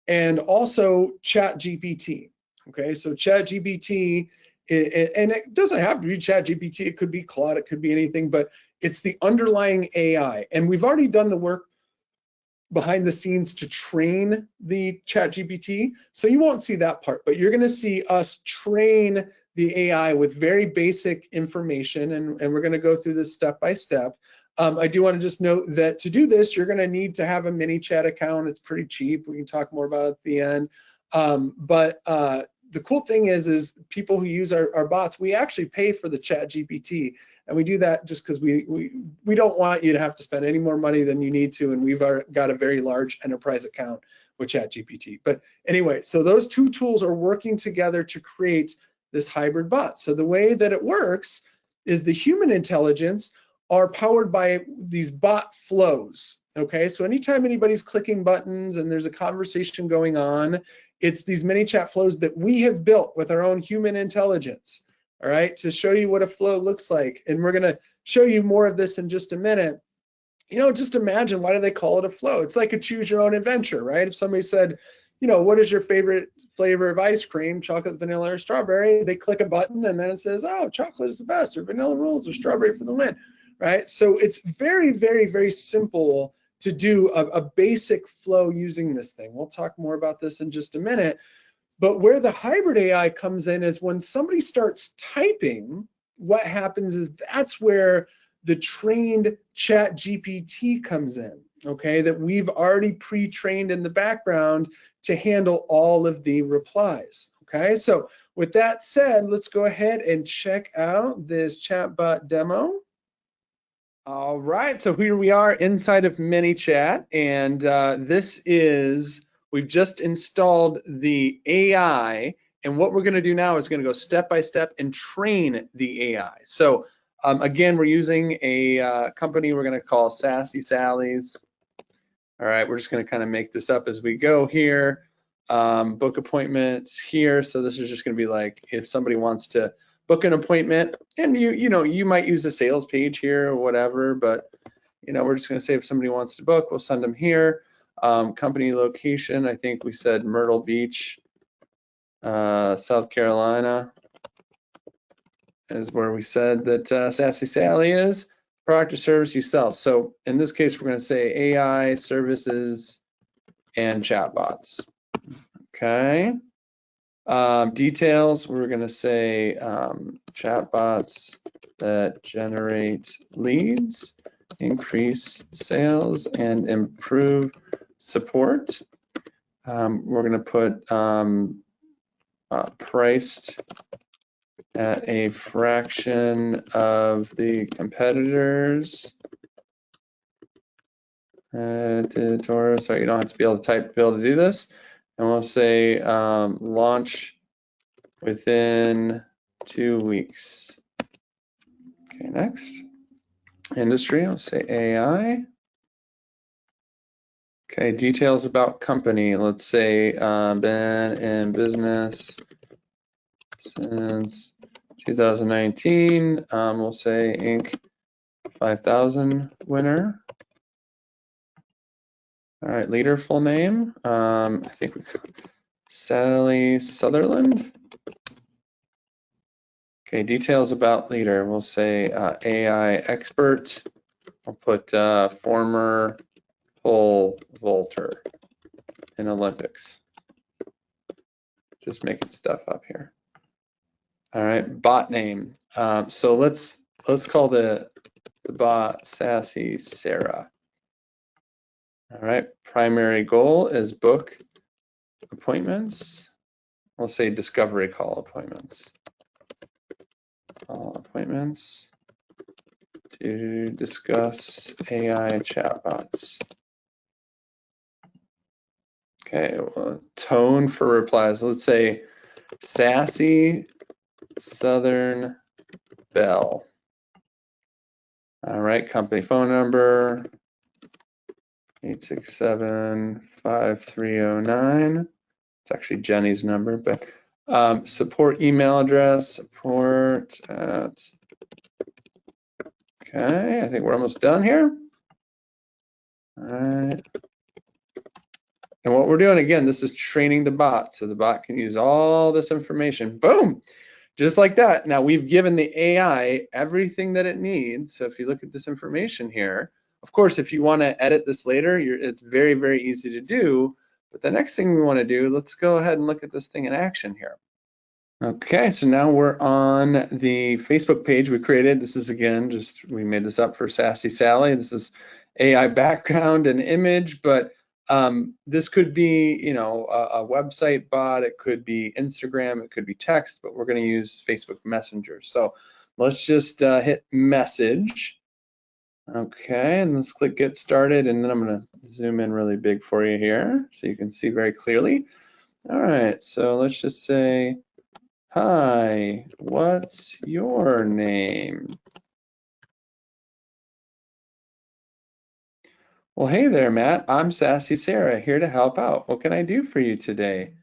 and also ChatGPT. Okay, so ChatGPT, and it doesn't have to be ChatGPT. It could be Claude. It could be anything, but it's the underlying AI. And we've already done the work behind the scenes to train the ChatGPT, so you won't see that part, but you're going to see us train the AI with very basic information, and we're going to go through this step by step. I do want to just note that to do this, you're going to need to have a ManyChat account. It's pretty cheap. We can talk more about it at the end. But the cool thing is people who use our bots, we actually pay for the Chat GPT, and we do that just because we don't want you to have to spend any more money than you need to, and we've got a very large enterprise account with Chat GPT. But anyway, so those two tools are working together to create this hybrid bot. So the way that it works is the human intelligence are powered by these bot flows. Okay, so anytime anybody's clicking buttons and there's a conversation going on, it's these ManyChat flows that we have built with our own human intelligence, all right, to show you what a flow looks like. And we're gonna show you more of this in just a minute. You know, just imagine, why do they call it a flow? It's like a choose your own adventure, right? If somebody said, you know, what is your favorite flavor of ice cream, chocolate, vanilla, or strawberry? They click a button and then it says, oh, chocolate is the best, or vanilla rules, or strawberry for the win, right? So it's very, very, very simple to do a basic flow using this thing. We'll talk more about this in just a minute. But where the hybrid AI comes in is when somebody starts typing, what happens is that's where the trained Chat GPT comes in, okay, that we've already pre-trained in the background to handle all of the replies, okay? So with that said, let's go ahead and check out this chatbot demo. All right, so here we are inside of ManyChat, and we've just installed the AI, and what we're gonna do now is gonna go step by step and train the AI. So again, we're using a company we're gonna call Sassy Sally's. All right, we're just gonna kind of make this up as we go here. Book appointments here, so this is just gonna be like if somebody wants to book an appointment, and you might use a sales page here or whatever, but we're just going to say if somebody wants to book, we'll send them here. Company location, I think we said Myrtle Beach, South Carolina is where we said that Sassy Sally is. Product or service you sell. So in this case, we're going to say AI services and chatbots. Okay. Details, we're going to say chatbots that generate leads, increase sales, and improve support. We're going to put priced at a fraction of the competitors. Editor, so you don't have to be able to do this. And we'll say launch within 2 weeks. Okay, next. Industry, I'll say AI. Okay, details about company. Let's say been in business since 2019. We'll say Inc. 5000 winner. All right, leader full name. I think we Sally Sutherland. Okay, details about leader. We'll say AI expert. I'll put former pole vaulter in Olympics. Just making stuff up here. All right, bot name. So let's call the bot Sassy Sarah. All right, primary goal is book appointments. We'll say discovery call appointments. Call appointments to discuss AI chatbots. Okay, well, tone for replies. Let's say Sassy Southern Belle. All right, company phone number 867-5309. It's actually Jenny's number, but support email address, support at, okay, I think we're almost done here. All right. And what we're doing, again, this is training the bot, so the bot can use all this information. Boom, just like that. Now we've given the AI everything that it needs. So if you look at this information here, of course, if you want to edit this later, it's very, very easy to do. But the next thing we want to do, let's go ahead and look at this thing in action here. Okay, so now we're on the Facebook page we created. This is, again, we made this up for Sassy Sally. This is AI background and image, but This could be, you know, a website bot, it could be Instagram, it could be text, but we're going to use Facebook Messenger. So let's just hit message. Okay, and let's click get started, and then I'm going to zoom in really big for you here so you can see very clearly. All right, so let's just say, hi, what's your name? Well, hey there, Matt. I'm Sassy Sarah, here to help out. What can I do for you today?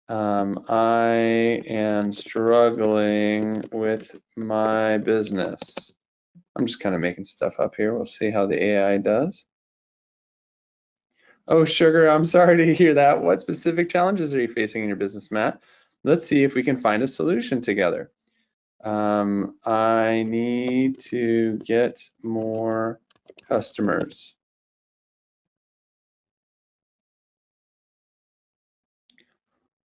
I am struggling with my business. I'm just kind of making stuff up here. We'll see how the AI does. Oh, sugar, I'm sorry to hear that. What specific challenges are you facing in your business, Matt? Let's see if we can find a solution together. I need to get more customers.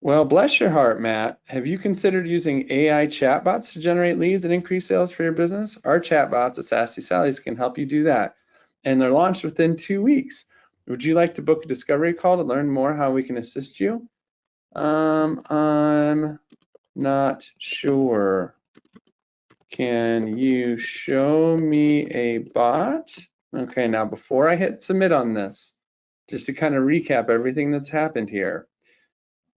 Well, bless your heart, Matt. Have you considered using AI chatbots to generate leads and increase sales for your business? Our chatbots at Sassy Sally's can help you do that, and they're launched within 2 weeks. Would you like to book a discovery call to learn more how we can assist you? I'm not sure. Can you show me a bot? Okay, now before I hit submit on this, just to kind of recap everything that's happened here.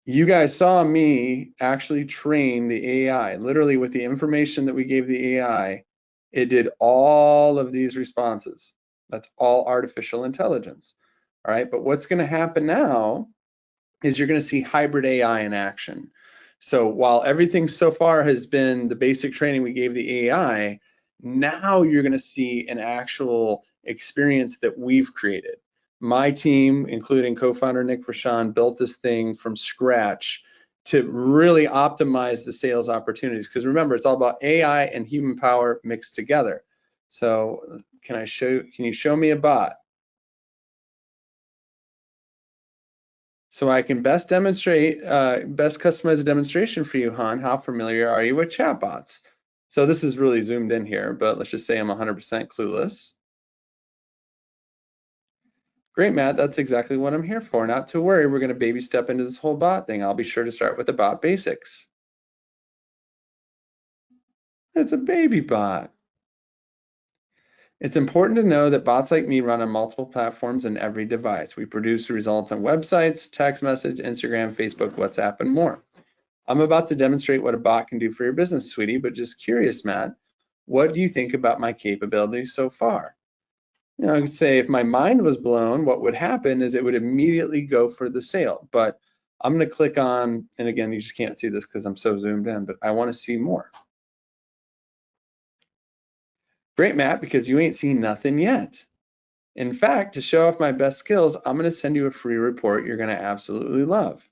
You guys saw me actually train the AI, literally with the information that we gave the AI, it did all of these responses. That's all artificial intelligence. All right, but what's going to happen now is you're going to see hybrid AI in action. So while everything so far has been the basic training we gave the AI, now you're going to see an actual experience that we've created. My team, including co-founder Nick Vachon, built this thing from scratch to really optimize the sales opportunities. Because remember, it's all about AI and human power mixed together. So can you show me a bot? So I can best customize a demonstration for you, Han. How familiar are you with chatbots? So this is really zoomed in here, but let's just say I'm 100% clueless. Great, Matt, that's exactly what I'm here for. Not to worry, we're going to baby step into this whole bot thing. I'll be sure to start with the bot basics. It's a baby bot. It's important to know that bots like me run on multiple platforms and every device. We produce results on websites, text message, Instagram, Facebook, WhatsApp, and more. I'm about to demonstrate what a bot can do for your business, sweetie, but just curious, Matt, what do you think about my capabilities so far? You know, I could say if my mind was blown, what would happen is it would immediately go for the sale. But I'm going to click on, and again, you just can't see this because I'm so zoomed in, but I want to see more. Great, Matt, because you ain't seen nothing yet. In fact, to show off my best skills, I'm going to send you a free report you're going to absolutely love.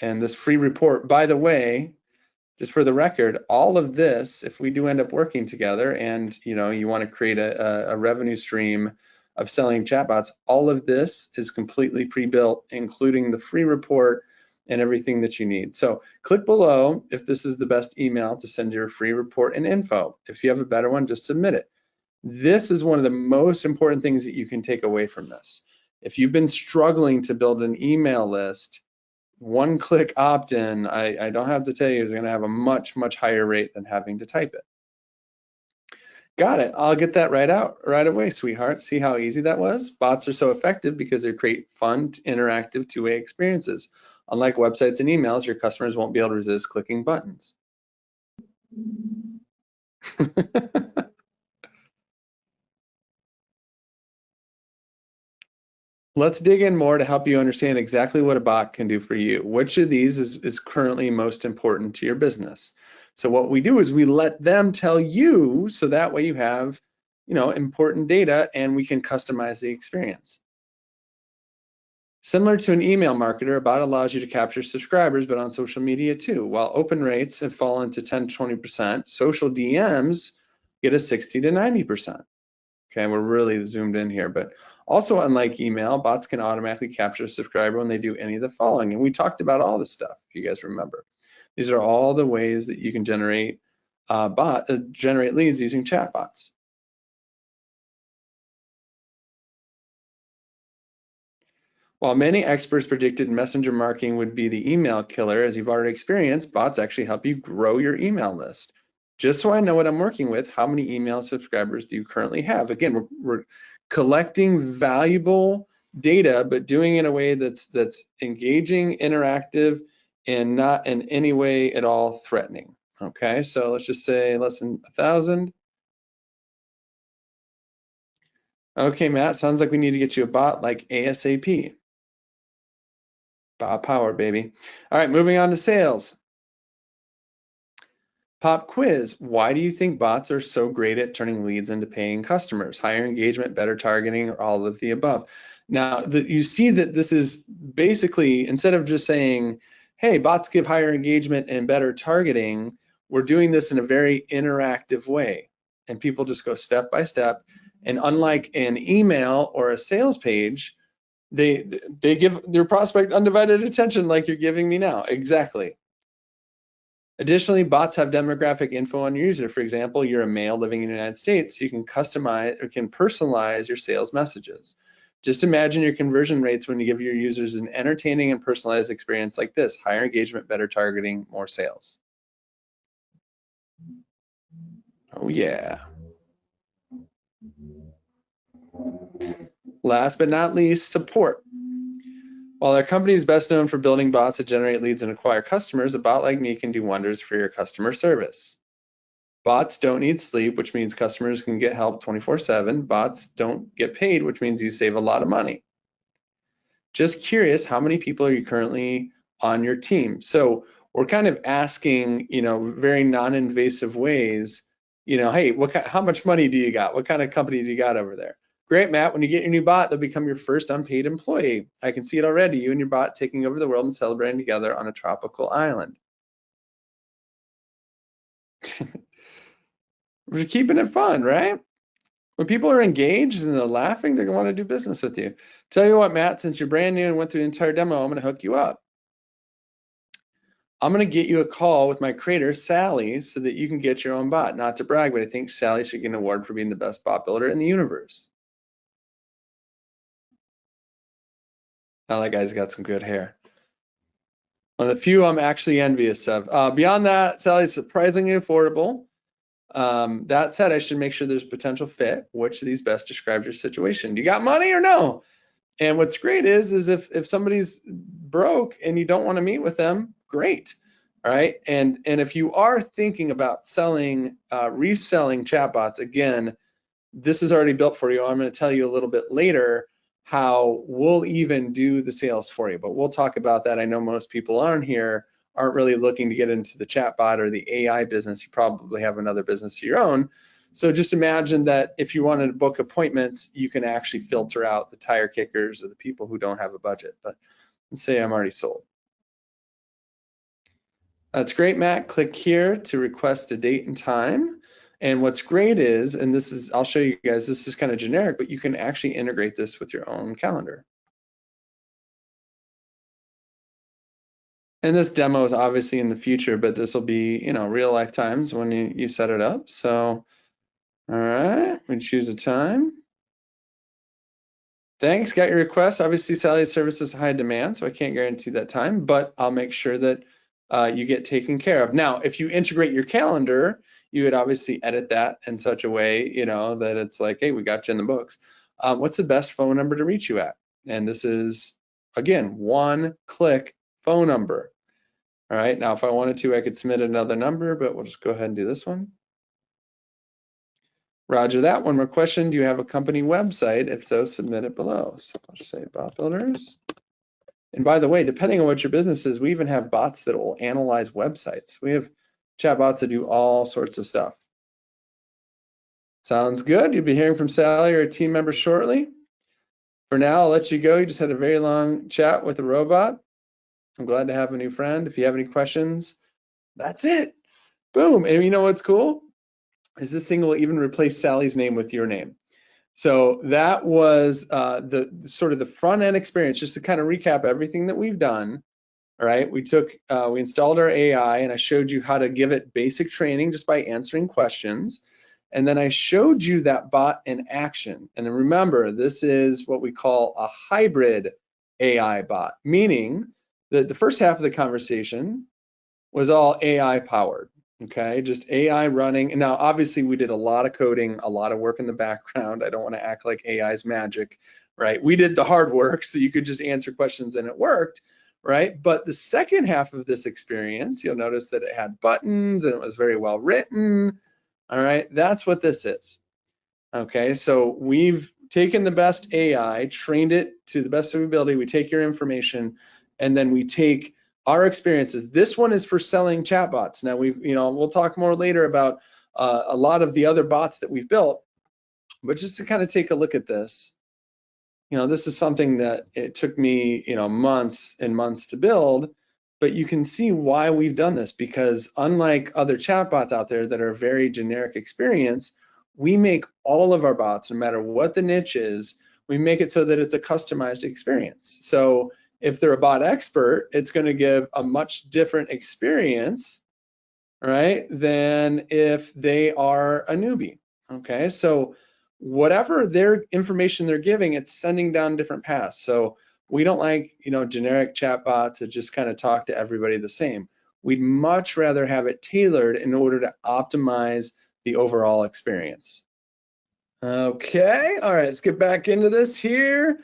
And this free report, by the way, just for the record, all of this, if we do end up working together and you want to create a revenue stream of selling chatbots, all of this is completely pre-built, including the free report and everything that you need. So click below if this is the best email to send your free report and info. If you have a better one, just submit it. This is one of the most important things that you can take away from this. If you've been struggling to build an email list, one-click opt-in, I don't have to tell you, is going to have a much, much higher rate than having to type it. Got it. I'll get that right away, sweetheart. See how easy that was? Bots are so effective because they create fun, interactive, two-way experiences. Unlike websites and emails, your customers won't be able to resist clicking buttons. Let's dig in more to help you understand exactly what a bot can do for you. Which of these is currently most important to your business? So what we do is we let them tell you, so that way you have, important data and we can customize the experience. Similar to an email marketer, a bot allows you to capture subscribers, but on social media too. While open rates have fallen to 10 to 20%, social DMs get a 60 to 90%. Okay, we're really zoomed in here, but also unlike email, bots can automatically capture a subscriber when they do any of the following. And we talked about all this stuff, if you guys remember. These are all the ways that you can generate leads using chatbots. While many experts predicted messenger marketing would be the email killer, as you've already experienced, bots actually help you grow your email list. Just so I know what I'm working with, how many email subscribers do you currently have? Again, we're collecting valuable data, but doing it in a way that's engaging, interactive, and not in any way at all threatening. Okay, so let's just say less than 1,000. Okay, Matt, sounds like we need to get you a bot like ASAP. Bot power, baby. All right, moving on to sales. Pop quiz. Why do you think bots are so great at turning leads into paying customers? Higher engagement, better targeting, or all of the above? Now, you see that this is basically, instead of just saying, hey, bots give higher engagement and better targeting, we're doing this in a very interactive way. And people just go step by step. And unlike an email or a sales page, they give their prospect undivided attention like you're giving me now. Exactly. Additionally, bots have demographic info on your user. For example, you're a male living in the United States, so you can customize or can personalize your sales messages. Just imagine your conversion rates when you give your users an entertaining and personalized experience like this: higher engagement, better targeting, more sales. Oh yeah. Last but not least, support. While our company is best known for building bots that generate leads and acquire customers, a bot like me can do wonders for your customer service. Bots don't need sleep, which means customers can get help 24/7. Bots don't get paid, which means you save a lot of money. Just curious, how many people are you currently on your team? So we're kind of asking, very non-invasive ways, hey, how much money do you got? What kind of company do you got over there? Great, Matt. When you get your new bot, they'll become your first unpaid employee. I can see it already. You and your bot taking over the world and celebrating together on a tropical island. We're keeping it fun, right? When people are engaged and they're laughing, they're going to want to do business with you. Tell you what, Matt, since you're brand new and went through the entire demo, I'm going to hook you up. I'm going to get you a call with my creator, Sally, so that you can get your own bot. Not to brag, but I think Sally should get an award for being the best bot builder in the universe. Now that guy's got some good hair. One of the few I'm actually envious of. Beyond that, Sally's surprisingly affordable. That said, I should make sure there's a potential fit. Which of these best describes your situation? Do you got money or no? And what's great is if somebody's broke and you don't want to meet with them, great. All right. And if you are thinking about selling, reselling chatbots, again, this is already built for you. I'm going to tell you a little bit later how we'll even do the sales for you, but we'll talk about that. I know most people aren't really looking to get into the chatbot or the AI business. You probably have another business of your own. So just imagine that if you wanted to book appointments, you can actually filter out the tire kickers or the people who don't have a budget. But let's say I'm already sold. That's great, Matt. Click here to request a date and time. And what's great is, and this is, I'll show you guys, this is kind of generic, but you can actually integrate this with your own calendar. And this demo is obviously in the future, but this will be, real life times when you set it up. So, all right, we choose a time. Thanks, got your request. Obviously, Sally's service is high demand, so I can't guarantee that time, but I'll make sure that you get taken care of. Now, if you integrate your calendar, you would obviously edit that in such a way, that it's like, hey, we got you in the books. What's the best phone number to reach you at? And this is, again, one-click phone number. All right, now if I wanted to, I could submit another number, but we'll just go ahead and do this one. Roger that. One more question. Do you have a company website? If so, submit it below. So I'll just say bot builders. And by the way, depending on what your business is, we even have bots that will analyze websites. We have chatbots that do all sorts of stuff. Sounds good. You'll be hearing from Sally or a team member shortly. For now, I'll let you go. You just had a very long chat with a robot. I'm glad to have a new friend. If you have any questions, that's it. Boom. And you know what's cool? Is this thing will even replace Sally's name with your name. So that was the sort of the front end experience. Just to kind of recap everything that we've done. All right, we installed our AI, and I showed you how to give it basic training just by answering questions. And then I showed you that bot in action. And then remember, this is what we call a hybrid AI bot, meaning that the first half of the conversation was all AI powered. Okay, just AI running. And now, obviously, we did a lot of coding, a lot of work in the background. I don't want to act like AI is magic, right? We did the hard work, so you could just answer questions and it worked, right? But the second half of this experience, you'll notice that it had buttons and it was very well written. All right, that's what this is. Okay, so we've taken the best AI, trained it to the best of our ability. We take your information, and then we take our experiences. This one is for selling chatbots. Now we'll talk more later about a lot of the other bots that we've built, but just to kind of take a look at this, this is something that it took me, months and months to build, but you can see why we've done this, because unlike other chatbots out there that are a very generic experience, we make all of our bots, no matter what the niche is, we make it so that it's a customized experience. So if they're a bot expert, it's going to give a much different experience, right, than if they are a newbie. Okay, so whatever their information they're giving, it's sending down different paths. So we don't like, generic chatbots that just kind of talk to everybody the same. We'd much rather have it tailored in order to optimize the overall experience. Okay, all right, let's get back into this here.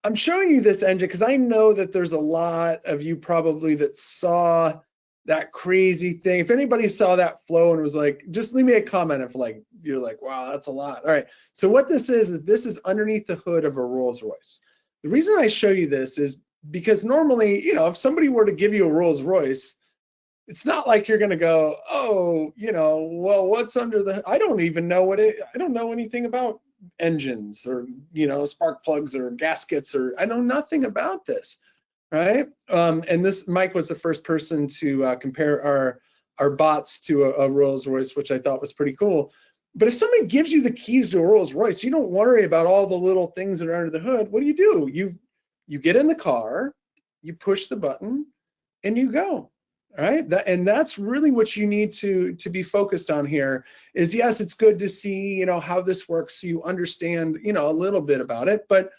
I'm showing you this engine because I know that there's a lot of you probably that saw that crazy thing. If anybody saw that flow and was like, just leave me a comment if you're like, wow, that's a lot. All right, so what this is this is underneath the hood of a Rolls-Royce. The reason I show you this is because normally, if somebody were to give you a Rolls-Royce, it's not like you're going to go, oh, well, what's under the, I don't even know I don't know anything about engines or, spark plugs or gaskets, or I know nothing about this, right? And this Mike was the first person to compare our bots to a Rolls-Royce, which I thought was pretty cool. But if somebody gives you the keys to a Rolls-Royce, you don't worry about all the little things that are under the hood. What do? You get in the car, you push the button, and you go. All right, and that's really what you need to be focused on here. Is yes, it's good to see how this works, so you understand a little bit about it, but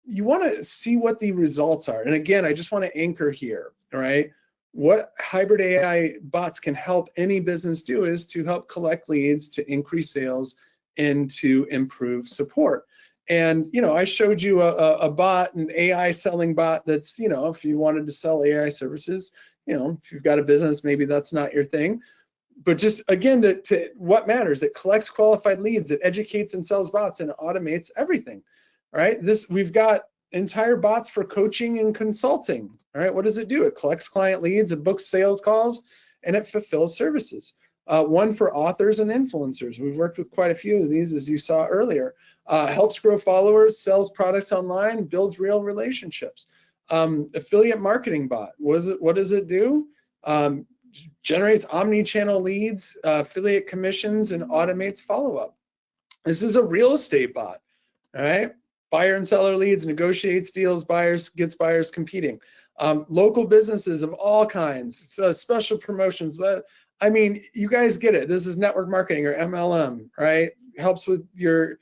you want to see what the results are. And again, I just want to anchor here. All right, what hybrid AI bots can help any business do is to help collect leads, to increase sales, and to improve support. And I showed you a bot, an AI selling bot that's if you wanted to sell AI services. If you've got a business, maybe that's not your thing. But just again, to what matters, it collects qualified leads, it educates and sells bots, and it automates everything. All right, we've got entire bots for coaching and consulting. All right, what does it do? It collects client leads, it books sales calls, and it fulfills services. One for authors and influencers. We've worked with quite a few of these, as you saw earlier. Helps grow followers, sells products online, builds real relationships. Affiliate marketing bot. What does it do? Generates omni-channel leads, affiliate commissions, and automates follow-up. This is a real estate bot. All right, buyer and seller leads, negotiates deals, gets buyers competing. Local businesses of all kinds, special promotions. But I mean, you guys get it. This is network marketing, or MLM, right? Helps with your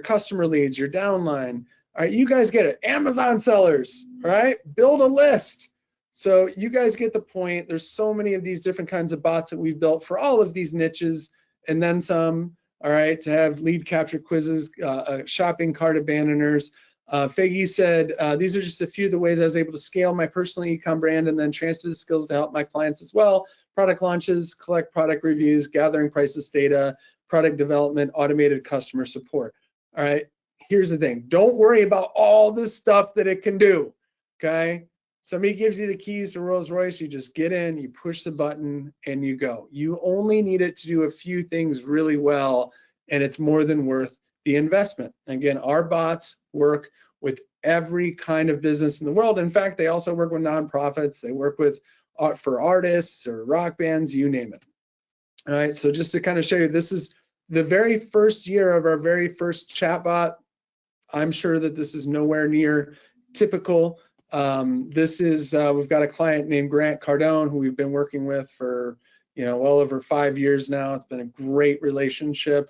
customer leads, your downline. All right, you guys get it. Amazon sellers, right? Build a list. So you guys get the point. There's so many of these different kinds of bots that we've built for all of these niches, and then some. All right, to have lead capture quizzes, shopping cart abandoners. Faggy said, these are just a few of the ways I was able to scale my personal e-com brand and then transfer the skills to help my clients as well. Product launches, collect product reviews, gathering prices data, product development, automated customer support. All right, here's the thing. Don't worry about all this stuff that it can do, okay? Somebody gives you the keys to Rolls-Royce, you just get in, you push the button, and you go. You only need it to do a few things really well, and it's more than worth the investment. Again, our bots work with every kind of business in the world. In fact, they also work with nonprofits. They work with for artists or rock bands, you name it. All right, so just to kind of show you, this is the very first year of our very first chatbot. I'm sure that this is nowhere near typical. This is, we've got a client named Grant Cardone who we've been working with for, well over 5 years now. It's been a great relationship.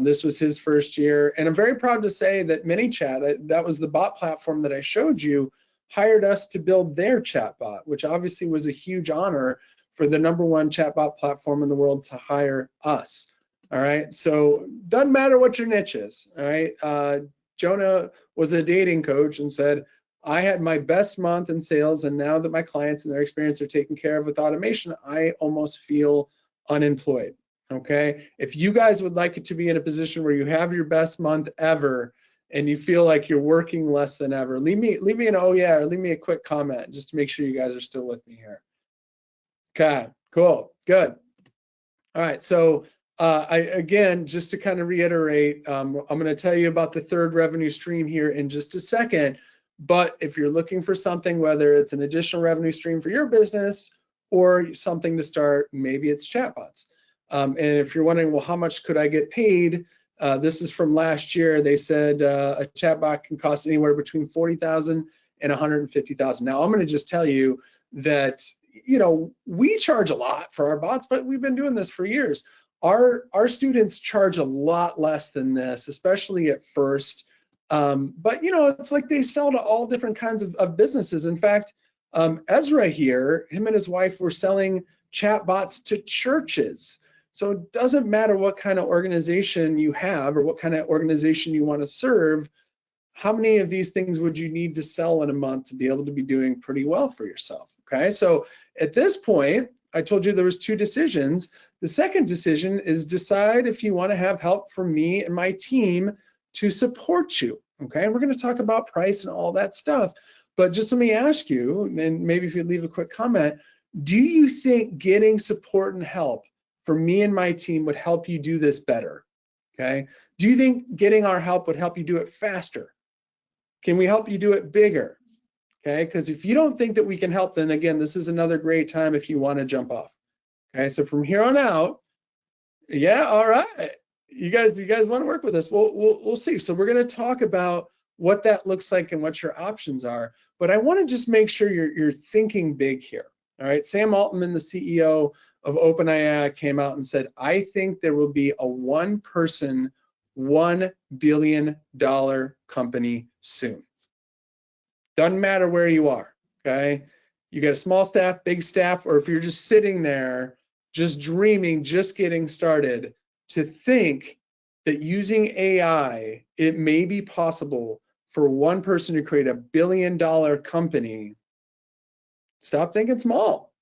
This was his first year, and I'm very proud to say that ManyChat, that was the bot platform that I showed you, hired us to build their chatbot, which obviously was a huge honor for the #1 chatbot platform in the world to hire us. All right, so doesn't matter what your niche is. All right, Jonah was a dating coach and said, I had my best month in sales, and now that my clients and their experience are taken care of with automation, I almost feel unemployed. Okay, if you guys would like it to be in a position where you have your best month ever and you feel like you're working less than ever, leave me an oh yeah, or leave me a quick comment just to make sure you guys are still with me here. Okay, cool, good. All right, so again, just to kind of reiterate, I'm going to tell you about the third revenue stream here in just a second. But if you're looking for something, whether it's an additional revenue stream for your business or something to start, maybe it's chatbots. And if you're wondering, well, how much could I get paid? This is from last year. They said a chatbot can cost anywhere between $40,000 and $150,000. Now, I'm going to just tell you that, we charge a lot for our bots, but we've been doing this for years. Our students charge a lot less than this, especially at first. But it's like they sell to all different kinds of businesses. In fact, Ezra here, him and his wife were selling chatbots to churches. So it doesn't matter what kind of organization you have or what kind of organization you want to serve. How many of these things would you need to sell in a month to be able to be doing pretty well for yourself? Okay, so at this point, I told you there was 2 decisions. The second decision is decide if you want to have help from me and my team to support you. Okay, and we're going to talk about price and all that stuff. But just let me ask you, and maybe if you leave a quick comment, do you think getting support and help from me and my team would help you do this better? Okay, do you think getting our help would help you do it faster? Can we help you do it bigger? Okay, because if you don't think that we can help, then again, this is another great time if you want to jump off. Okay, so from here on out, yeah, all right. You guys want to work with us? We'll see. So we're going to talk about what that looks like and what your options are. But I want to just make sure you're thinking big here. All right, Sam Altman, the CEO of OpenAI, came out and said, I think there will be a one-person, $1 billion company soon. Doesn't matter where you are, okay? You got a small staff, big staff, or if you're just sitting there, just dreaming, just getting started, to think that using AI, it may be possible for one person to create $1 billion company. Stop thinking small.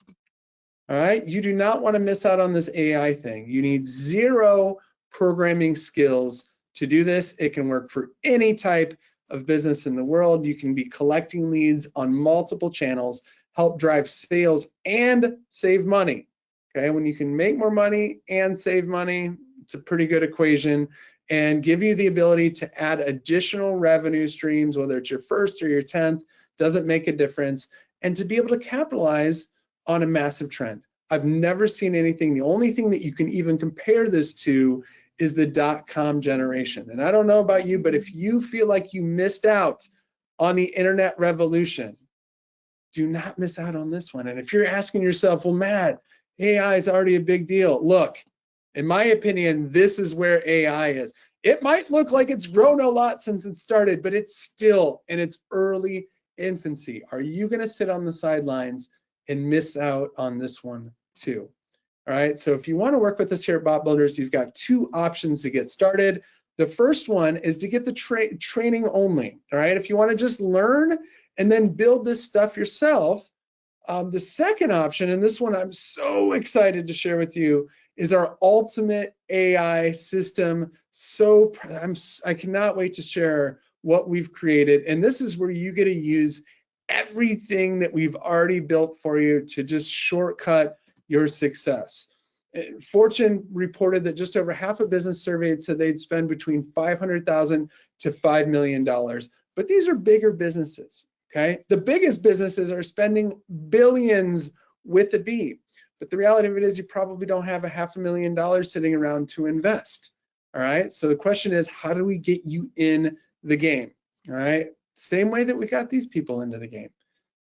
All right, you do not want to miss out on this AI thing. You need 0 programming skills to do this. It can work for any type of business in the world. You can be collecting leads on multiple channels, help drive sales and save money. Okay, when you can make more money and save money, it's a pretty good equation, and give you the ability to add additional revenue streams, whether it's your first or your 10th, doesn't make a difference, and to be able to capitalize on a massive trend. I've never seen anything. The only thing that you can even compare this to is the .com generation. And I don't know about you, but if you feel like you missed out on the internet revolution, do not miss out on this one. And if you're asking yourself, well, Matt, AI is already a big deal. Look, in my opinion, this is where AI is. It might look like it's grown a lot since it started, but it's still in its early infancy. Are you going to sit on the sidelines and miss out on this one too? All right, so if you want to work with us here at Bot Builders, you've got 2 options to get started. The first one is to get the training only. All right, if you want to just learn and then build this stuff yourself. The second option, and this one I'm so excited to share with you, is our ultimate AI system. So I cannot wait to share what we've created. And this is where you get to use everything that we've already built for you to just shortcut your success. Fortune reported that just over half of business surveyed said they'd spend between $500,000 to $5 million. But these are bigger businesses, okay? The biggest businesses are spending billions with a B. But the reality of it is you probably don't have a $500,000 sitting around to invest, all right? So the question is, how do we get you in the game, all right? Same way that we got these people into the game.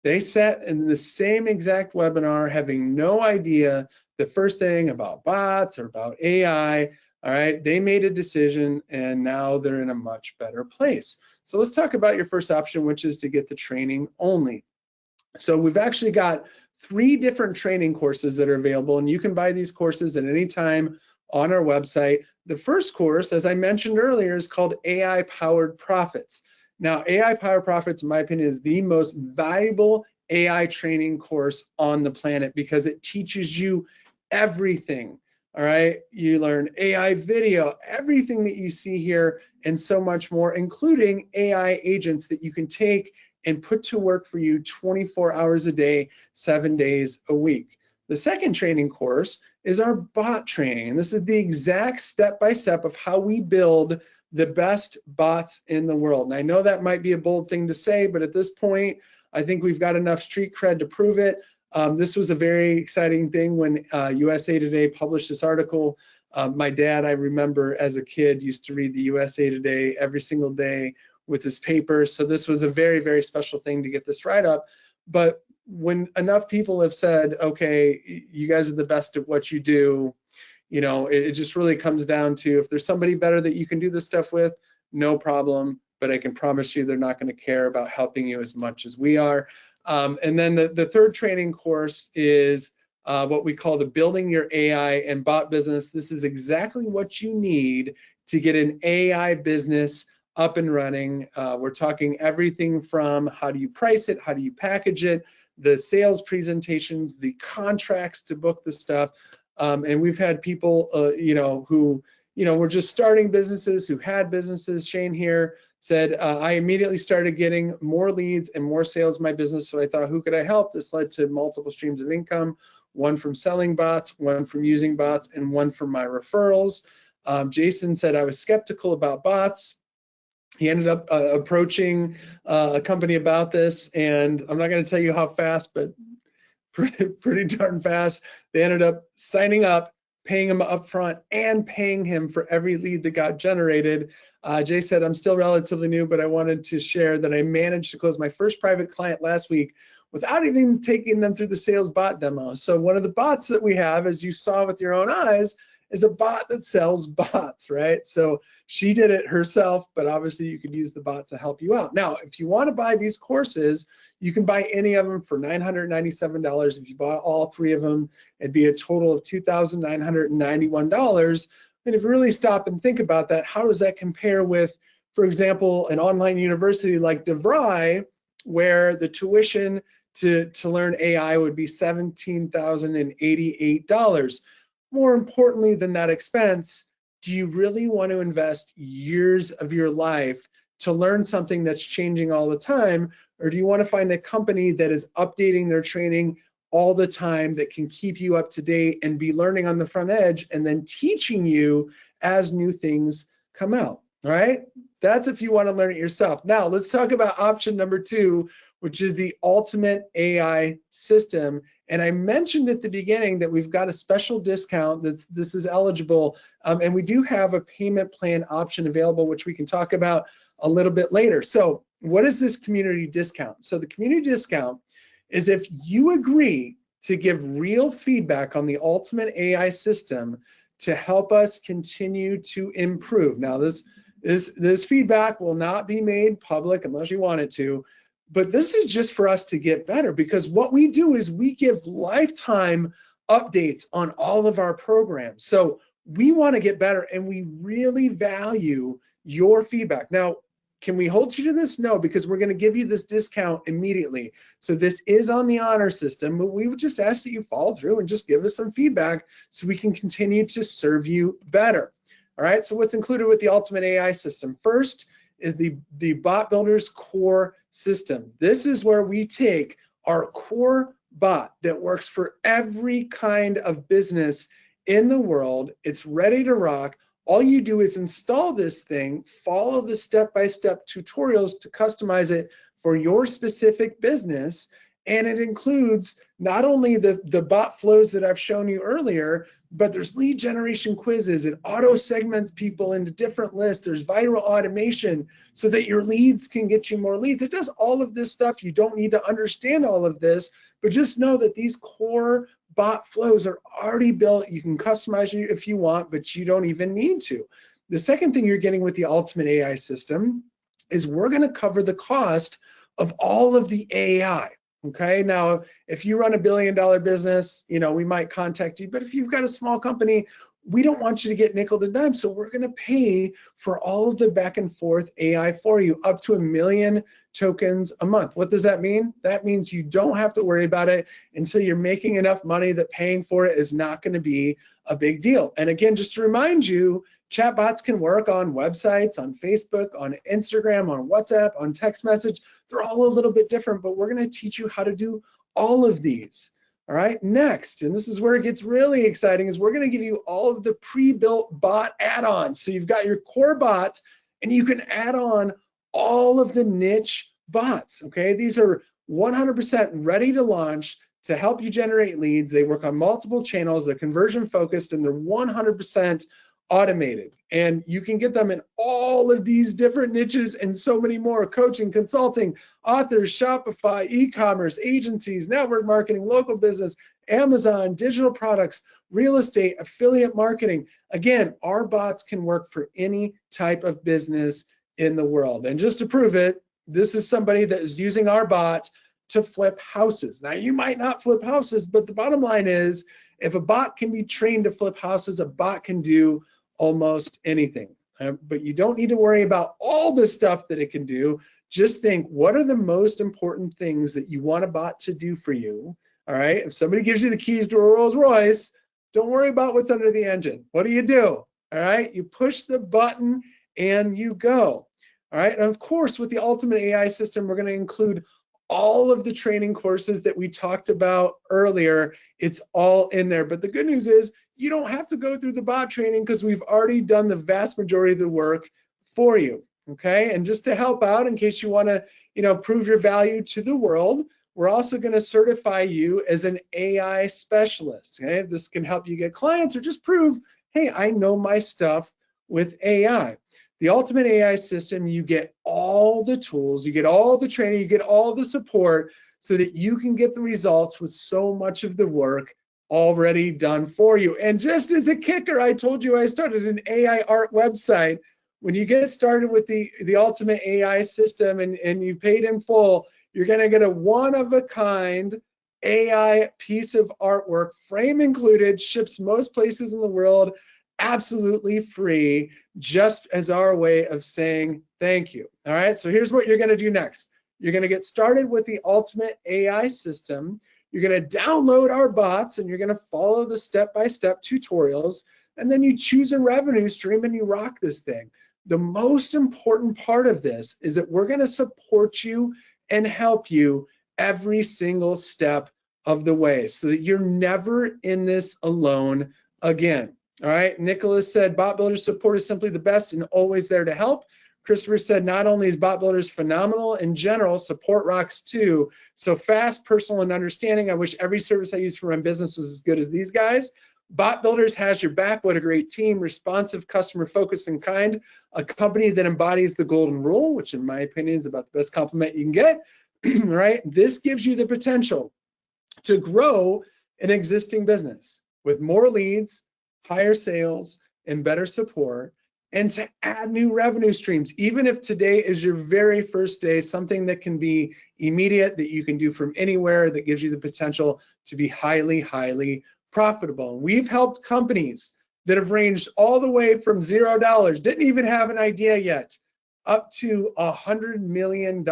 They sat in the same exact webinar having no idea the first thing about bots or about AI, All right, they made a decision and now they're in a much better place. So let's talk about your first option, which is to get the training only. So we've actually got 3 different training courses that are available, and you can buy these courses at any time on our website. The first course, as I mentioned earlier, is called AI Powered Profits. Now, AI Powered Profits, in my opinion, is the most valuable AI training course on the planet because it teaches you everything. All right, you learn AI video, everything that you see here, and so much more, including AI agents that you can take and put to work for you 24 hours a day, 7 days a week. The second training course is our bot training, and this is the exact step-by-step of how we build the best bots in the world. And I know that might be a bold thing to say, but at this point, I think we've got enough street cred to prove it. This was a very exciting thing when USA Today published this article. My dad, I remember as a kid, used to read the USA Today every single day with his papers. So this was a very, very special thing to get this write-up. But when enough people have said, okay, you guys are the best at what you do, you know, it just really comes down to if there's somebody better that you can do this stuff with, no problem. But I can promise you they're not going to care about helping you as much as we are. And then the third training course is what we call the Building Your AI and Bot Business. This is exactly what you need to get an AI business up and running. We're talking everything from how do you price it, how do you package it, the sales presentations, the contracts to book the stuff. And we've had people, who, were just starting businesses, who had businesses. Shane here said, I immediately started getting more leads and more sales in my business. So I thought, who could I help? This led to multiple streams of income, one from selling bots, one from using bots, and one from my referrals. Jason said, I was skeptical about bots. He ended up approaching a company about this, and I'm not going to tell you how fast, but pretty darn fast. They ended up signing up, paying him upfront, and paying him for every lead that got generated. Jay said, I'm still relatively new, but I wanted to share that I managed to close my first private client last week without even taking them through the sales bot demo. So one of the bots that we have, as you saw with your own eyes, is a bot that sells bots, right? So she did it herself, but obviously you could use the bot to help you out. Now, if you want to buy these courses, you can buy any of them for $997. If you bought all 3 of them, it'd be a total of $2,991. And if you really stop and think about that, how does that compare with, for example, an online university like DeVry, where the tuition to learn AI would be $17,088? More importantly than that expense, do you really want to invest years of your life to learn something that's changing all the time? Or do you want to find a company that is updating their training all the time, that can keep you up to date and be learning on the front edge and then teaching you as new things come out? All right, that's if you want to learn it yourself. Now let's talk about option number 2, which is the Ultimate AI System. And I mentioned at the beginning that we've got a special discount this is eligible, and we do have a payment plan option available, which we can talk about a little bit later. So what is this community discount? So the community discount is if you agree to give real feedback on the Ultimate AI System to help us continue to improve. Now this feedback will not be made public unless you want it to, but this is just for us to get better, because what we do is we give lifetime updates on all of our programs. So we want to get better, and we really value your feedback. Now, can we hold you to this? No, because we're going to give you this discount immediately. So this is on the honor system, but we would just ask that you follow through and just give us some feedback so we can continue to serve you better. All right, so what's included with the Ultimate AI System? First is the Bot Builders Core System. This is where we take our core bot that works for every kind of business in the world. It's ready to rock. All you do is install this thing, follow the step-by-step tutorials to customize it for your specific business. And it includes not only the bot flows that I've shown you earlier, but there's lead generation quizzes. It auto segments people into different lists. There's viral automation so that your leads can get you more leads. It does all of this stuff. You don't need to understand all of this, but just know that these core bot flows are already built. You can customize it if you want, but you don't even need to. The second thing you're getting with the Ultimate AI system is we're going to cover the cost of all of the AI. Okay, now if you run $1 billion business, we might contact you, but if you've got a small company, we don't want you to get nickel and dime, so we're going to pay for all of the back and forth AI for you, up to 1 million tokens a month. What does that mean? That means you don't have to worry about it until you're making enough money that paying for it is not going to be a big deal. And again, just to remind you, chatbots can work on websites, on Facebook, on Instagram, on WhatsApp, on text message. They're all a little bit different, but we're going to teach you how to do all of these. All right, next, and this is where it gets really exciting, is we're going to give you all of the pre-built bot add-ons. So you've got your core bot, and you can add on all of the niche bots. Okay, these are 100% ready to launch to help you generate leads. They work on multiple channels, they're conversion focused, and they're 100% automated. And you can get them in all of these different niches and so many more: coaching, consulting, authors, Shopify, e-commerce, agencies, network marketing, local business, Amazon, digital products, real estate, affiliate marketing. Again, our bots can work for any type of business in the world. And just to prove it, this is somebody that is using our bot to flip houses. Now, you might not flip houses, but the bottom line is, if a bot can be trained to flip houses, a bot can do almost anything. But you don't need to worry about all the stuff that it can do. Just think, what are the most important things that you want a bot to do for you? All right, if somebody gives you the keys to a Rolls Royce, don't worry about what's under the engine. What do? All right, you push the button and you go. All right, and of course, with the Ultimate AI system, we're going to include all of the training courses that we talked about earlier. It's all in there. But the good news is, you don't have to go through the bot training because we've already done the vast majority of the work for you. Okay, and just to help out, in case you want to, prove your value to the world, we're also going to certify you as an AI specialist. Okay, this can help you get clients or just prove, hey, I know my stuff with AI. The Ultimate AI system, you get all the tools, you get all the training, you get all the support so that you can get the results with so much of the work already done for you. And just as a kicker, I told you I started an AI art website. When you get started with the Ultimate AI system and you paid in full, you're going to get a one-of-a-kind AI piece of artwork, frame included, ships most places in the world, absolutely free, just as our way of saying thank you. All right, so here's what you're going to do next. You're going to get started with the Ultimate AI system. You're going to download our bots and you're going to follow the step-by-step tutorials, and then you choose a revenue stream and you rock this thing. The most important part of this is that we're going to support you and help you every single step of the way so that you're never in this alone again. All right, Nicholas said, Bot Builder support is simply the best and always there to help. Christopher said, not only is Bot Builders phenomenal, in general, support rocks too. So fast, personal, and understanding. I wish every service I use for my business was as good as these guys. Bot Builders has your back. What a great team, responsive, customer focused, and kind. A company that embodies the golden rule, which in my opinion is about the best compliment you can get, right? This gives you the potential to grow an existing business with more leads, higher sales, and better support, and to add new revenue streams. Even if today is your very first day, something that can be immediate, that you can do from anywhere, that gives you the potential to be highly, highly profitable. We've helped companies that have ranged all the way from $0, didn't even have an idea yet, up to $100 million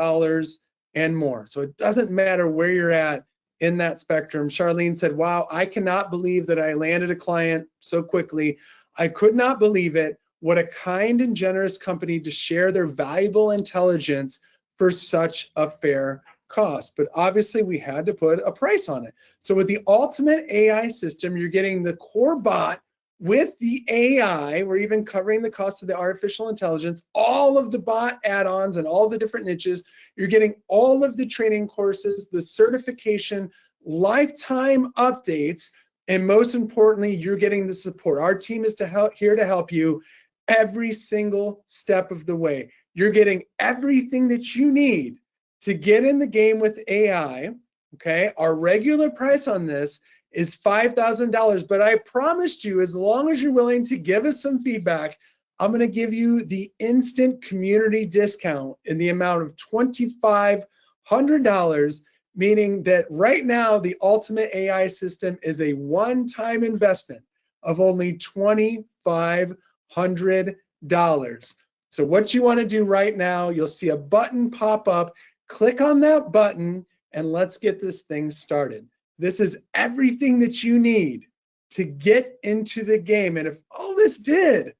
and more. So it doesn't matter where you're at in that spectrum. Charlene said, wow, I cannot believe that I landed a client so quickly. I could not believe it. What a kind and generous company to share their valuable intelligence for such a fair cost. But obviously we had to put a price on it. So with the Ultimate AI system, you're getting the core bot with the AI. We're even covering the cost of the artificial intelligence, all of the bot add-ons and all the different niches. You're getting all of the training courses, the certification, lifetime updates, and most importantly, you're getting the support. Our team is here to help you every single step of the way. You're getting everything that you need to get in the game with AI. Okay, our regular price on this is $5,000. But I promised you, as long as you're willing to give us some feedback, I'm going to give you the instant community discount in the amount of $2,500, meaning that right now the Ultimate AI system is a one-time investment of only $2,500. So what you want to do right now, you'll see a button pop up, click on that button, and let's get this thing started. This is everything that you need to get into the game. And if all this did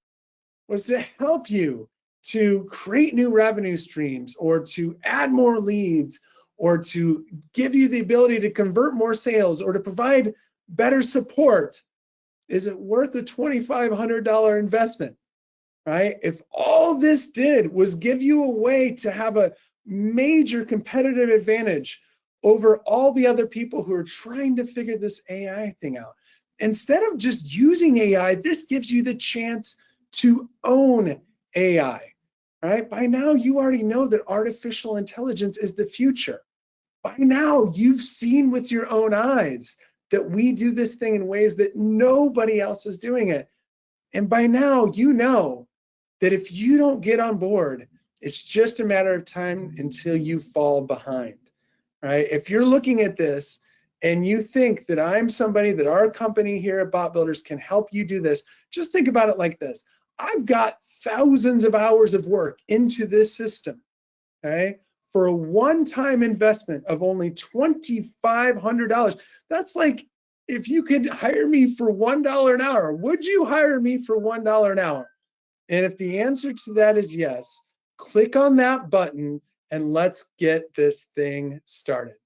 was to help you to create new revenue streams, or to add more leads, or to give you the ability to convert more sales, or to provide better support, is it worth a $2,500 investment, right? If all this did was give you a way to have a major competitive advantage over all the other people who are trying to figure this AI thing out, instead of just using AI, this gives you the chance to own AI, right? By now, you already know that artificial intelligence is the future. By now, you've seen with your own eyes that we do this thing in ways that nobody else is doing it. And by now, you know that if you don't get on board, it's just a matter of time until you fall behind, right? If you're looking at this and you think that I'm somebody, that our company here at Bot Builders can help you do this, just think about it like this. I've got thousands of hours of work into this system, okay, for a one-time investment of only $2,500. That's like, if you could hire me for $1 an hour, would you hire me for $1 an hour? And if the answer to that is yes, click on that button and let's get this thing started.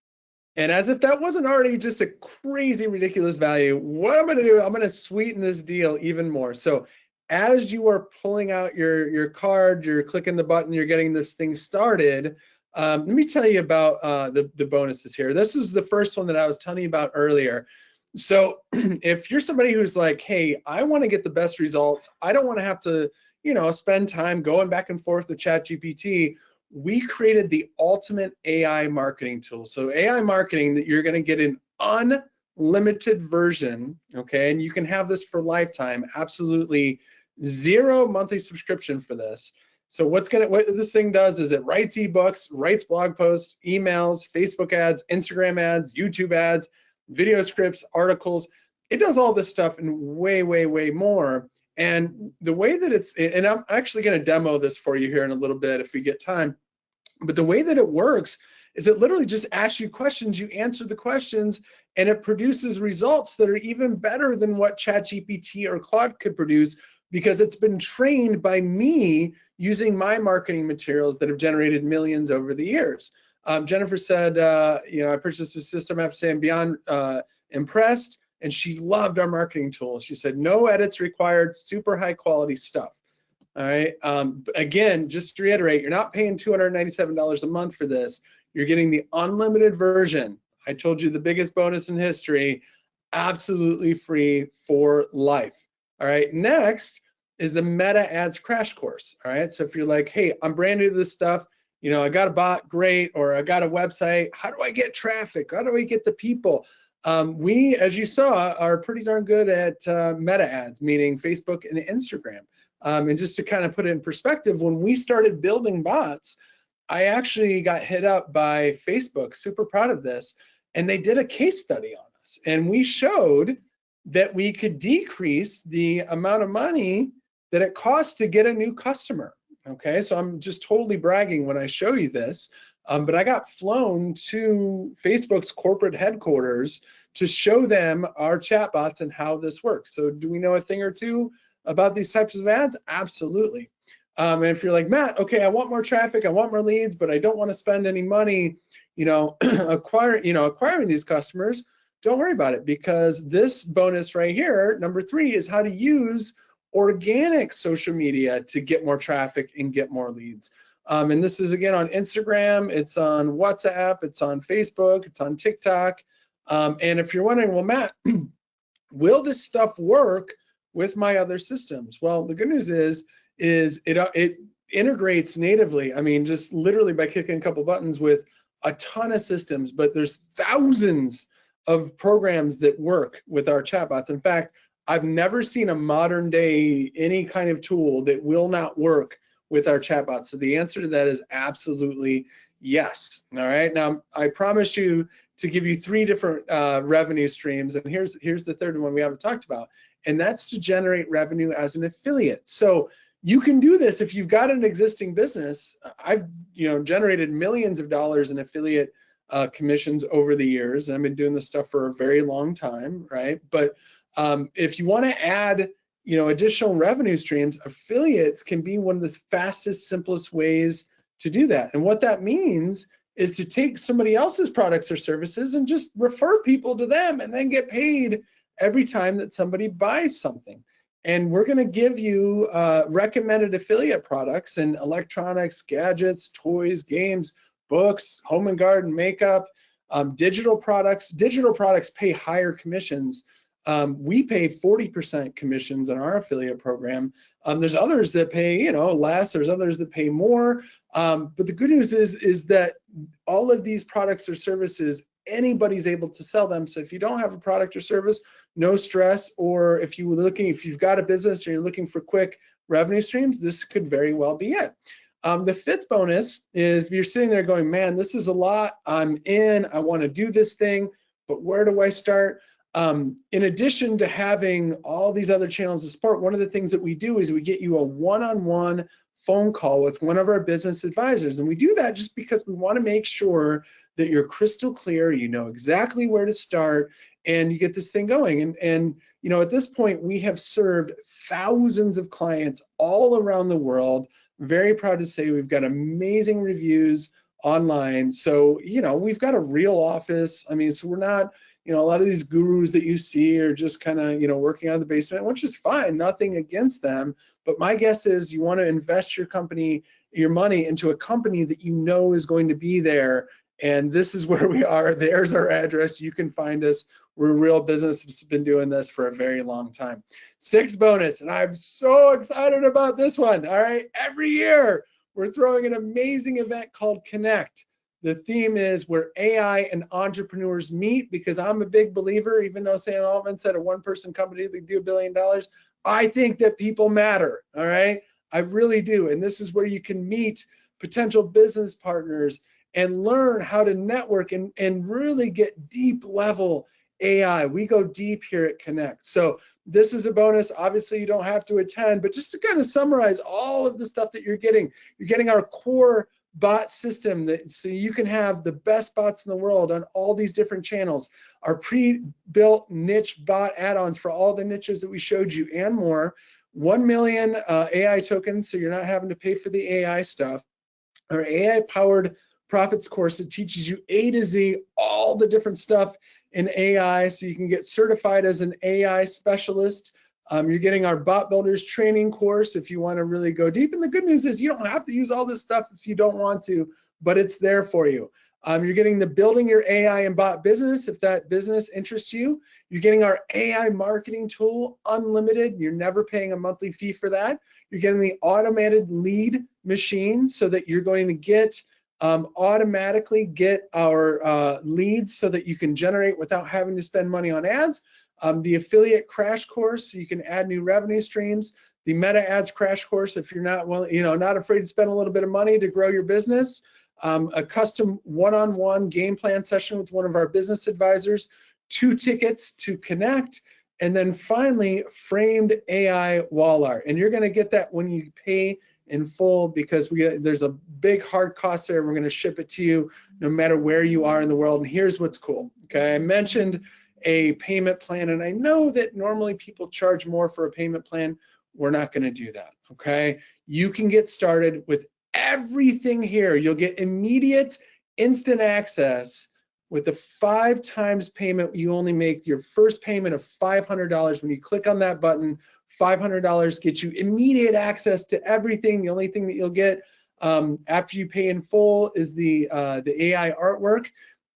And as if that wasn't already just a crazy, ridiculous value, what I'm going to do, I'm going to sweeten this deal even more. So as you are pulling out your card, you're clicking the button, you're getting this thing started, let me tell you about the bonuses here. This is the first one that I was telling you about earlier. So if you're somebody who's like, hey, I want to get the best results, I don't want to have to, spend time going back and forth with ChatGPT, we created the Ultimate AI marketing tool. So AI marketing, that you're going to get an unlimited version, okay? And you can have this for lifetime, absolutely zero monthly subscription for this. So what this thing does is it writes ebooks, writes blog posts, emails, Facebook ads, Instagram ads, YouTube ads, video scripts, articles. It does all this stuff and way, way, way more. And the way that and I'm actually going to demo this for you here in a little bit if we get time. But the way that it works is it literally just asks you questions, you answer the questions, and it produces results that are even better than what ChatGPT or Claude could produce, because it's been trained by me using my marketing materials that have generated millions over the years. Jennifer said, I purchased this system after saying beyond impressed, and she loved our marketing tool. She said, no edits required, super high quality stuff. All right. Again, just to reiterate, you're not paying $297 a month for this. You're getting the unlimited version. I told you the biggest bonus in history, absolutely free for life. All right. Next is the Meta Ads Crash Course. All right. So if you're like, hey, I'm brand new to this stuff, I got a bot, great, or I got a website. How do I get traffic? How do I get the people? We, as you saw, are pretty darn good at Meta ads, meaning Facebook and Instagram. And just to kind of put it in perspective, when we started building bots, I actually got hit up by Facebook, super proud of this, and they did a case study on us. And we showed that we could decrease the amount of money that it costs to get a new customer. Okay, so I'm just totally bragging when I show you this, but I got flown to Facebook's corporate headquarters to show them our chatbots and how this works. So do we know a thing or two about these types of ads? Absolutely. And if you're like, Matt, okay, I want more traffic, I want more leads, but I don't want to spend any money, acquiring these customers, don't worry about it, because this bonus right here, number 3, is how to use organic social media to get more traffic and get more leads. And this is, again, on Instagram, it's on WhatsApp, it's on Facebook, it's on TikTok. And if you're wondering, well, Matt, will this stuff work with my other systems? Well, the good news is it integrates natively. I mean, just literally by clicking a couple buttons with a ton of systems, but there's thousands of programs that work with our chatbots. In fact, I've never seen a modern day any kind of tool that will not work with our chatbots. So the answer to that is absolutely yes. All right. Now I promised you to give you 3 different revenue streams, and here's the third one we haven't talked about, and that's to generate revenue as an affiliate. So you can do this if you've got an existing business. I've generated millions of dollars in affiliate commissions over the years, and I've been doing this stuff for a very long time, right? But if you want to add additional revenue streams, affiliates can be one of the fastest, simplest ways to do that. And what that means is to take somebody else's products or services and just refer people to them and then get paid every time that somebody buys something. And we're going to give you recommended affiliate products in electronics, gadgets, toys, games, books, home and garden, makeup, digital products. Digital products pay higher commissions. We pay 40% commissions in our affiliate program. There's others that pay less. There's others that pay more. But the good news is that all of these products or services, anybody's able to sell them. So if you don't have a product or service, no stress. Or if you've got a business or you're looking for quick revenue streams, this could very well be it. The 5th bonus is if you're sitting there going, man, this is a lot. I'm in. I want to do this thing, but where do I start? In addition to having all these other channels of support, one of the things that we do is we get you a one-on-one phone call with one of our business advisors. And we do that just because we want to make sure that you're crystal clear, you know exactly where to start, and you get this thing going. And at this point, we have served thousands of clients all around the world. Very proud to say we've got amazing reviews online. So, we've got a real office. I mean, so we're not, a lot of these gurus that you see are just kind of, working out of the basement, which is fine, nothing against them. But my guess is you want to invest your money into a company that is going to be there. And this is where we are. There's our address. You can find us. We're a real business that's been doing this for a very long time. 6th bonus, and I'm so excited about this one. All right, every year we're throwing an amazing event called Connect. The theme is where AI and entrepreneurs meet, because I'm a big believer, even though Sam Altman said a one-person company that do $1 billion, I think that people matter, all right? I really do, and this is where you can meet potential business partners and learn how to network and really get deep level AI. We go deep here at Connect. So this is a bonus. Obviously, you don't have to attend, but just to kind of summarize all of the stuff that you're getting our core bot system so you can have the best bots in the world on all these different channels, our pre-built niche bot add-ons for all the niches that we showed you and more, 1 million AI tokens so you're not having to pay for the AI stuff, our AI-powered profits course that teaches you A to Z, all the different stuff in AI so you can get certified as an AI specialist. You're getting our bot builders training course if you want to really go deep. And the good news is you don't have to use all this stuff if you don't want to, but it's there for you. You're getting the building your AI and bot business if that business interests you. You're getting our AI marketing tool, unlimited. You're never paying a monthly fee for that. You're getting the automated lead machine so that you're going to get automatically get our leads so that you can generate without having to spend money on ads. The affiliate crash course, so you can add new revenue streams. The Meta Ads crash course, if you're not not afraid to spend a little bit of money to grow your business. A custom one-on-one game plan session with one of our business advisors. 2 tickets to Connect. And then finally, framed AI wall art. And you're going to get that when you pay in full, because there's a big hard cost there. We're going to ship it to you no matter where you are in the world. And here's what's cool. Okay, I mentioned a payment plan, and I know that normally people charge more for a payment plan. We're not going to do that. Okay, you can get started with everything here. You'll get immediate, instant access with a 5 times payment. You only make your first payment of $500. When you click on that button, $500 gets you immediate access to everything. The only thing that you'll get after you pay in full is the AI artwork.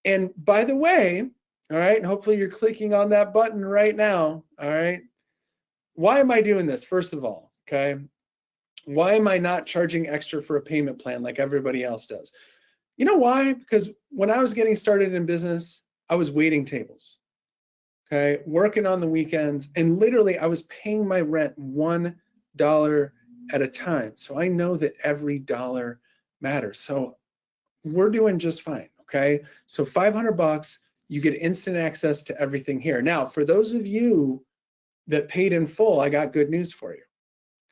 And by the way, all right, and hopefully you're clicking on that button right now, all right? Why am I doing this, first of all, okay? Why am I not charging extra for a payment plan like everybody else does? You know why? Because when I was getting started in business, I was waiting tables, okay, working on the weekends, and literally I was paying my rent $1 at a time. So I know that every dollar matters. So we're doing just fine, okay? So 500 bucks, you get instant access to everything here. Now, for those of you that paid in full, I got good news for you,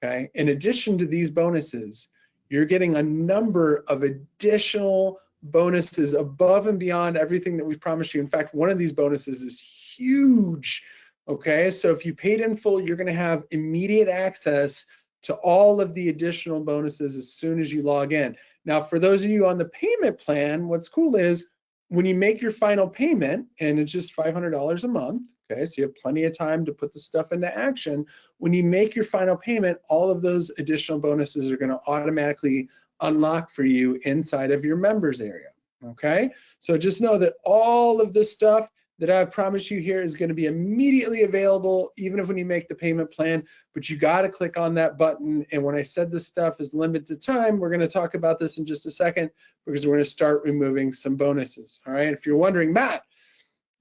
okay? In addition to these bonuses, you're getting a number of additional bonuses above and beyond everything that we've promised you. In fact, one of these bonuses is huge, okay? So if you paid in full, you're gonna have immediate access to all of the additional bonuses as soon as you log in. Now, for those of you on the payment plan, what's cool is when you make your final payment, and it's just $500 a month, okay, so you have plenty of time to put the stuff into action. When you make your final payment, all of those additional bonuses are gonna automatically unlock for you inside of your members area, okay? So just know that all of this stuff that I've promised you here is going to be immediately available, even if when you make the payment plan, but you got to click on that button. And when I said this stuff is limited time, we're going to talk about this in just a second, because we're going to start removing some bonuses. All right. If you're wondering, Matt,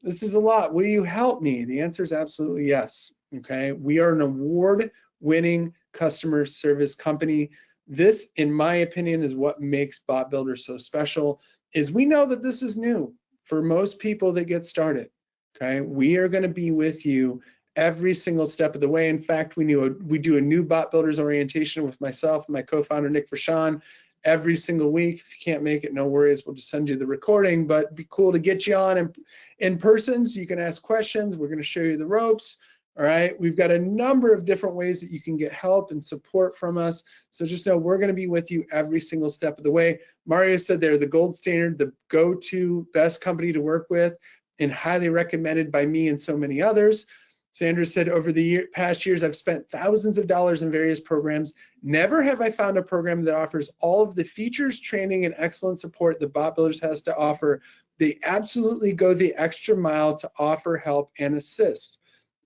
this is a lot, will you help me? The answer is absolutely yes. Okay. We are an award-winning customer service company. This, in my opinion, is what makes Bot Builder so special, is we know that this is new for most people that get started, okay? We are gonna be with you every single step of the way. In fact, we do a new Bot Builders orientation with myself and my co-founder, Nick Vershawn, every single week. If you can't make it, no worries, we'll just send you the recording, but it'd be cool to get you on in person so you can ask questions. We're gonna show you the ropes, all right? We've got a number of different ways that you can get help and support from us. So just know we're gonna be with you every single step of the way. Mario said they're the gold standard, the go-to best company to work with, and highly recommended by me and so many others. Sandra said, over the past years, I've spent thousands of dollars in various programs. Never have I found a program that offers all of the features, training, and excellent support that Bot Builders has to offer. They absolutely go the extra mile to offer help and assist.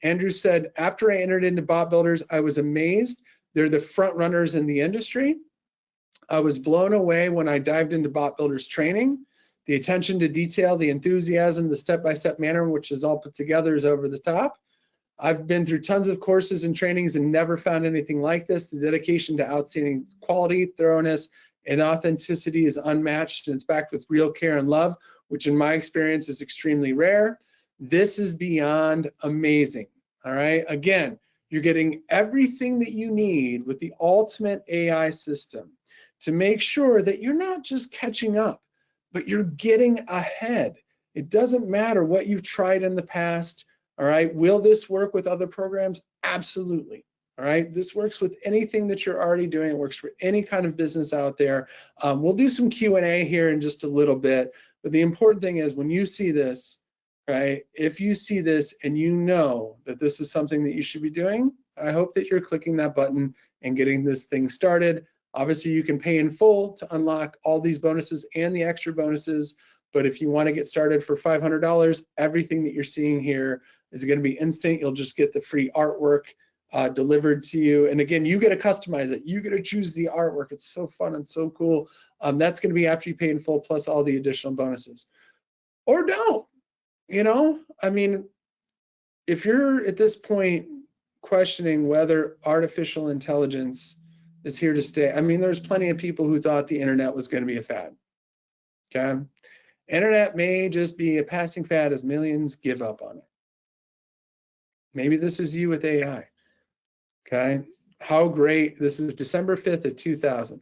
Andrew said, after I entered into Bot Builders, I was amazed. They're the front runners in the industry. I was blown away when I dived into Bot Builders training. The attention to detail, the enthusiasm, the step-by-step manner in which is all put together is over the top. I've been through tons of courses and trainings and never found anything like this. The dedication to outstanding quality, thoroughness, and authenticity is unmatched, and it's backed with real care and love, which in my experience is extremely rare. This is beyond amazing, all right? Again, you're getting everything that you need with the ultimate AI system to make sure that you're not just catching up, but you're getting ahead. It doesn't matter what you've tried in the past, all right? Will this work with other programs? Absolutely, all right? This works with anything that you're already doing. It works for any kind of business out there. We'll do some Q&A here in just a little bit, but the important thing is when you see this, right? If you see this and you know that this is something that you should be doing, I hope that you're clicking that button and getting this thing started. Obviously, you can pay in full to unlock all these bonuses and the extra bonuses, but if you want to get started for $500, everything that you're seeing here is going to be instant. You'll just get the free artwork delivered to you. And again, you get to customize it. You get to choose the artwork. It's so fun and so cool. That's going to be after you pay in full plus all the additional bonuses. Or don't. You know, I mean, if you're at this point questioning whether artificial intelligence is here to stay, I mean, there's plenty of people who thought the internet was going to be a fad, okay? Internet may just be a passing fad as millions give up on it. Maybe this is you with AI, okay? How great, this is December 5th of 2000.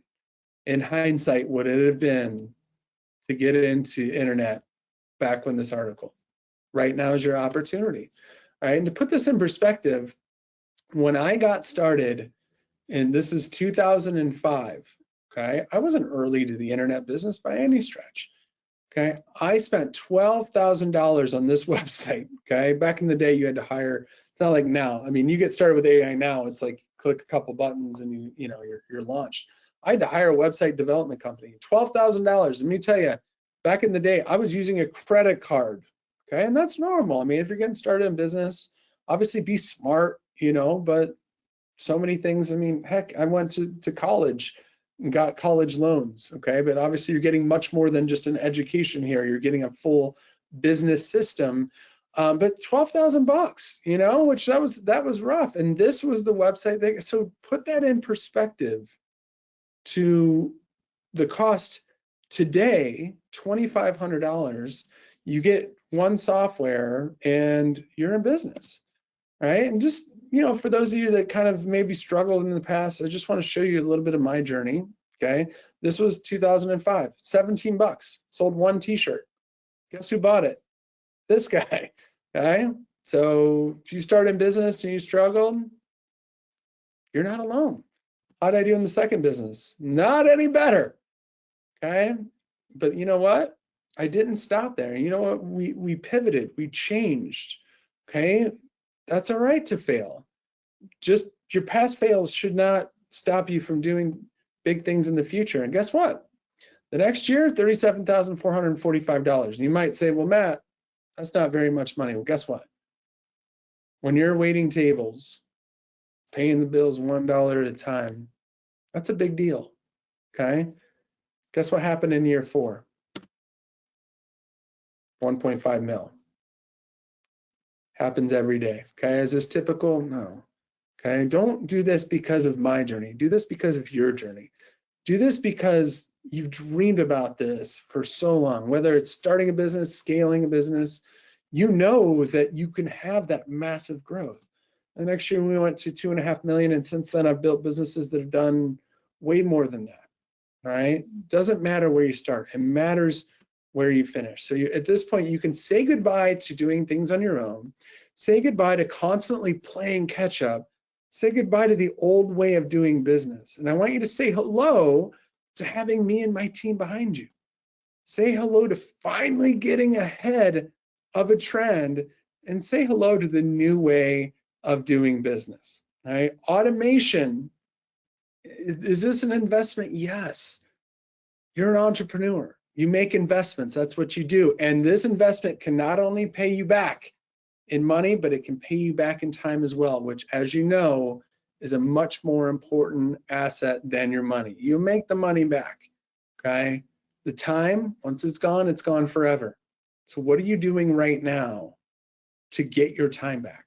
In hindsight, would it have been to get into internet back when this article? Right now is your opportunity, all right? And to put this in perspective, when I got started, and this is 2005, okay? I wasn't early to the internet business by any stretch, okay? I spent $12,000 on this website, okay? Back in the day, you had to hire, it's not like now. I mean, you get started with AI now, it's like click a couple buttons and you're launched. I had to hire a website development company, $12,000. Let me tell you, back in the day, I was using a credit card, okay? And that's normal. I mean, if you're getting started in business, obviously be smart, but so many things. I mean, heck, I went to college and got college loans, okay? But obviously you're getting much more than just an education here. You're getting a full business system. But 12,000 bucks, you know, which that was rough. And this was the website that, so put that in perspective to the cost today, $2,500. You get one software and you're in business, right? And just, you know, for those of you that kind of maybe struggled in the past, I just want to show you a little bit of my journey. Okay, this was 2005, 17 bucks, sold one t-shirt. Guess who bought it? This guy. Okay, so if you start in business and you struggled, you're not alone. How did I do in the second business? Not any better. Okay, but you know what? I didn't stop there. You know what? We pivoted, we changed. Okay, that's all right to fail. Just your past fails should not stop you from doing big things in the future. And guess what? The next year, $37,445. And you might say, well, Matt, that's not very much money. Well, guess what? When you're waiting tables, paying the bills $1 at a time, that's a big deal. Okay? Guess what happened in year 4? 1.5 mil. Happens every day. Okay? Is this typical? No. Okay? Don't do this because of my journey. Do this because of your journey. Do this because you've dreamed about this for so long, whether it's starting a business, scaling a business, you know that you can have that massive growth. And next year we went to 2.5 million, and since then I've built businesses that have done way more than that, right? Doesn't matter where you start, it matters where you finish. So at this point, you can say goodbye to doing things on your own, say goodbye to constantly playing catch up, say goodbye to the old way of doing business. And I want you to say hello to having me and my team behind you. Say hello to finally getting ahead of a trend, and say hello to the new way of doing business. Right? Automation, is this an investment? Yes. You're an entrepreneur. You make investments. That's what you do. And this investment can not only pay you back in money, but it can pay you back in time as well, which, as you know, is a much more important asset than your money. You make the money back, okay? The time, once it's gone forever. So what are you doing right now to get your time back?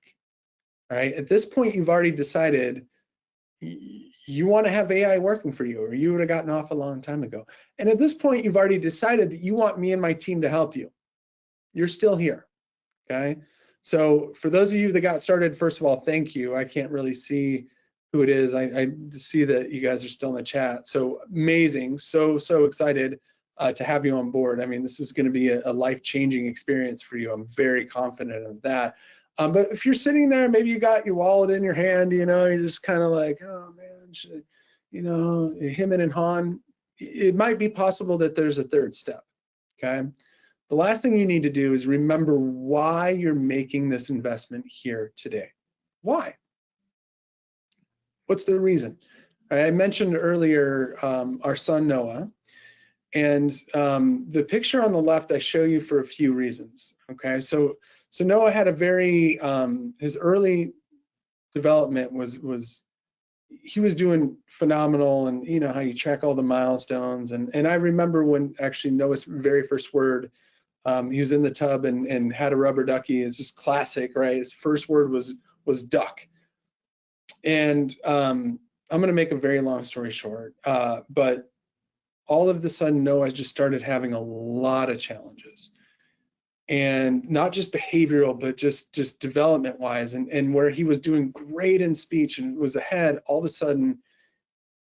All right, at this point, you've already decided you want to have AI working for you, or you would have gotten off a long time ago. And at this point, you've already decided that you want me and my team to help you. You're still here, okay? So for those of you that got started, first of all, thank you. I can't really see who it is. I see that you guys are still in the chat. So amazing, so excited to have you on board. I mean, this is going to be a life-changing experience for you. I'm very confident of that. But if you're sitting there, maybe you got your wallet in your hand, you know, you're just kind of like, oh man, should, you know, him and Han, it might be possible that there's a third step, okay? The last thing you need to do is remember why you're making this investment here today. Why? What's the reason? I mentioned earlier our son Noah, and the picture on the left I show you for a few reasons. Okay, so Noah had a very his early development was he was doing phenomenal, and you know how you track all the milestones, and I remember when actually Noah's very first word, he was in the tub and had a rubber ducky. It's just classic, right? His first word was duck. And I'm going to make a very long story short, but all of a sudden Noah just started having a lot of challenges, and not just behavioral, but just development wise, and where he was doing great in speech and was ahead, all of a sudden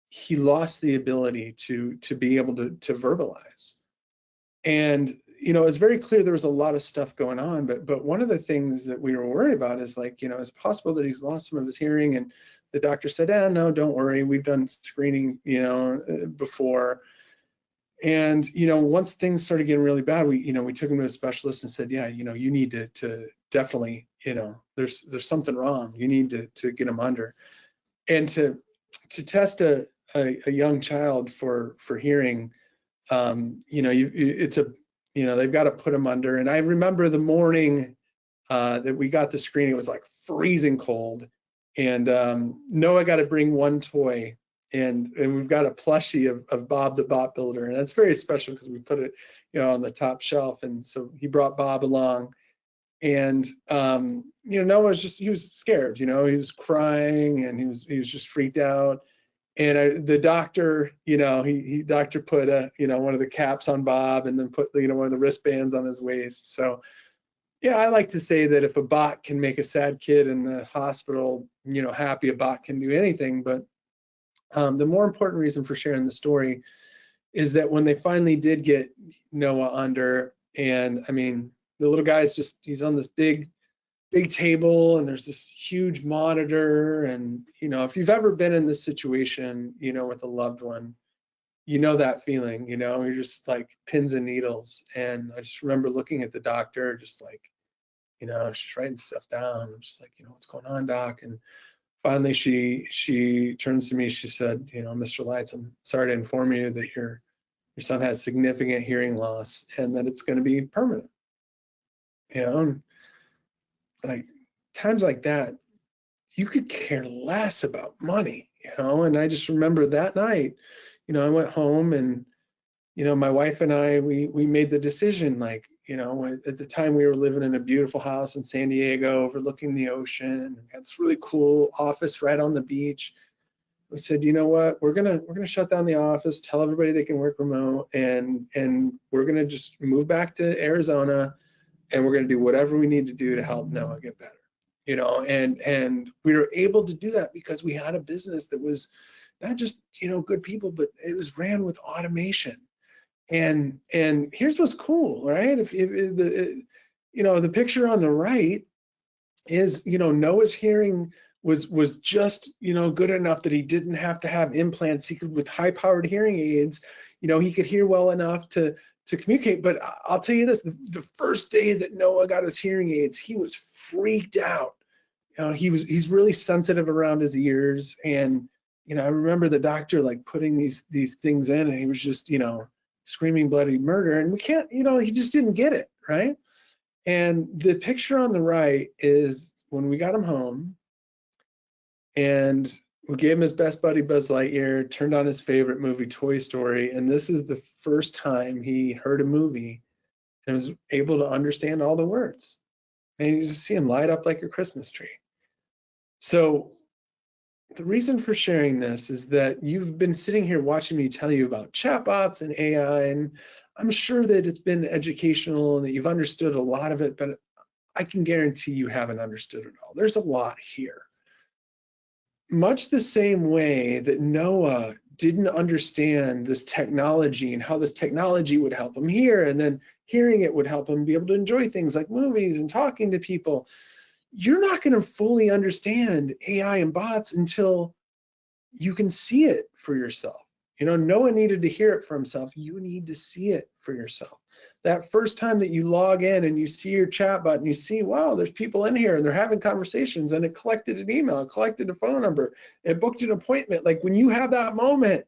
he lost the ability to be able to verbalize. And you know, it's very clear there was a lot of stuff going on, but one of the things that we were worried about is, like, you know, it's possible that he's lost some of his hearing, and the doctor said, no, don't worry, we've done screening, you know, before. And, you know, once things started getting really bad, we took him to a specialist and said, yeah, you know, you need to definitely, you know, there's something wrong. You need to get him under. And to test a young child for hearing, you know, you know, they've got to put him under. And I remember the morning that we got the screening, it was like freezing cold. And Noah got to bring one toy and we've got a plushie of Bob the Bot Builder, and that's very special because we put it, on the top shelf. And so he brought Bob along, and Noah he was scared. He was crying, and he was just freaked out. And the doctor, doctor put one of the caps on Bob, and then put one of the wristbands on his waist. So yeah, I like to say that if a bot can make a sad kid in the hospital, happy, a bot can do anything. But the more important reason for sharing the story is that when they finally did get Noah under, and I mean, the little guy's he's on this big table, and there's this huge monitor. And, if you've ever been in this situation, with a loved one, that feeling, you're just like pins and needles. And I just remember looking at the doctor, just like, she's writing stuff down. I'm just like, what's going on, doc? And finally she turns to me, she said, Mr. Lights, I'm sorry to inform you that your son has significant hearing loss and that it's going to be permanent. Like times like that, you could care less about money, and I just remember that night, I went home, and my wife and I, we made the decision, like, at the time we were living in a beautiful house in San Diego overlooking the ocean, and had this really cool office right on the beach. We said, you know what, we're gonna shut down the office, tell everybody they can work remote, and we're gonna just move back to Arizona, and we're gonna do whatever we need to do to help Noah get better. And we were able to do that because we had a business that was not just good people, but it was ran with automation. And here's what's cool, right? If the picture on the right is Noah's hearing was just good enough that he didn't have to have implants. He could, with high-powered hearing aids, he could hear well enough to communicate. But I'll tell you this: the first day that Noah got his hearing aids, he was freaked out. He's really sensitive around his ears, and I remember the doctor like putting these things in, and he was just screaming bloody murder, and we can't, he just didn't get it, right? And the picture on the right is when we got him home, and we gave him his best buddy Buzz Lightyear, turned on his favorite movie, Toy Story, and this is the first time he heard a movie and was able to understand all the words. And you just see him light up like a Christmas tree. So the reason for sharing this is that you've been sitting here watching me tell you about chatbots and AI, and I'm sure that it's been educational and that you've understood a lot of it, but I can guarantee you haven't understood it all. There's a lot here. Much the same way that Noah didn't understand this technology and how this technology would help him hear, and then hearing it would help him be able to enjoy things like movies and talking to people. You're not going to fully understand AI and bots until you can see it for yourself. Noah needed to hear it for himself. You need to see it for yourself. That first time that you log in and you see your chatbot and you see, wow, there's people in here and they're having conversations, and it collected an email, it collected a phone number, it booked an appointment. Like when you have that moment,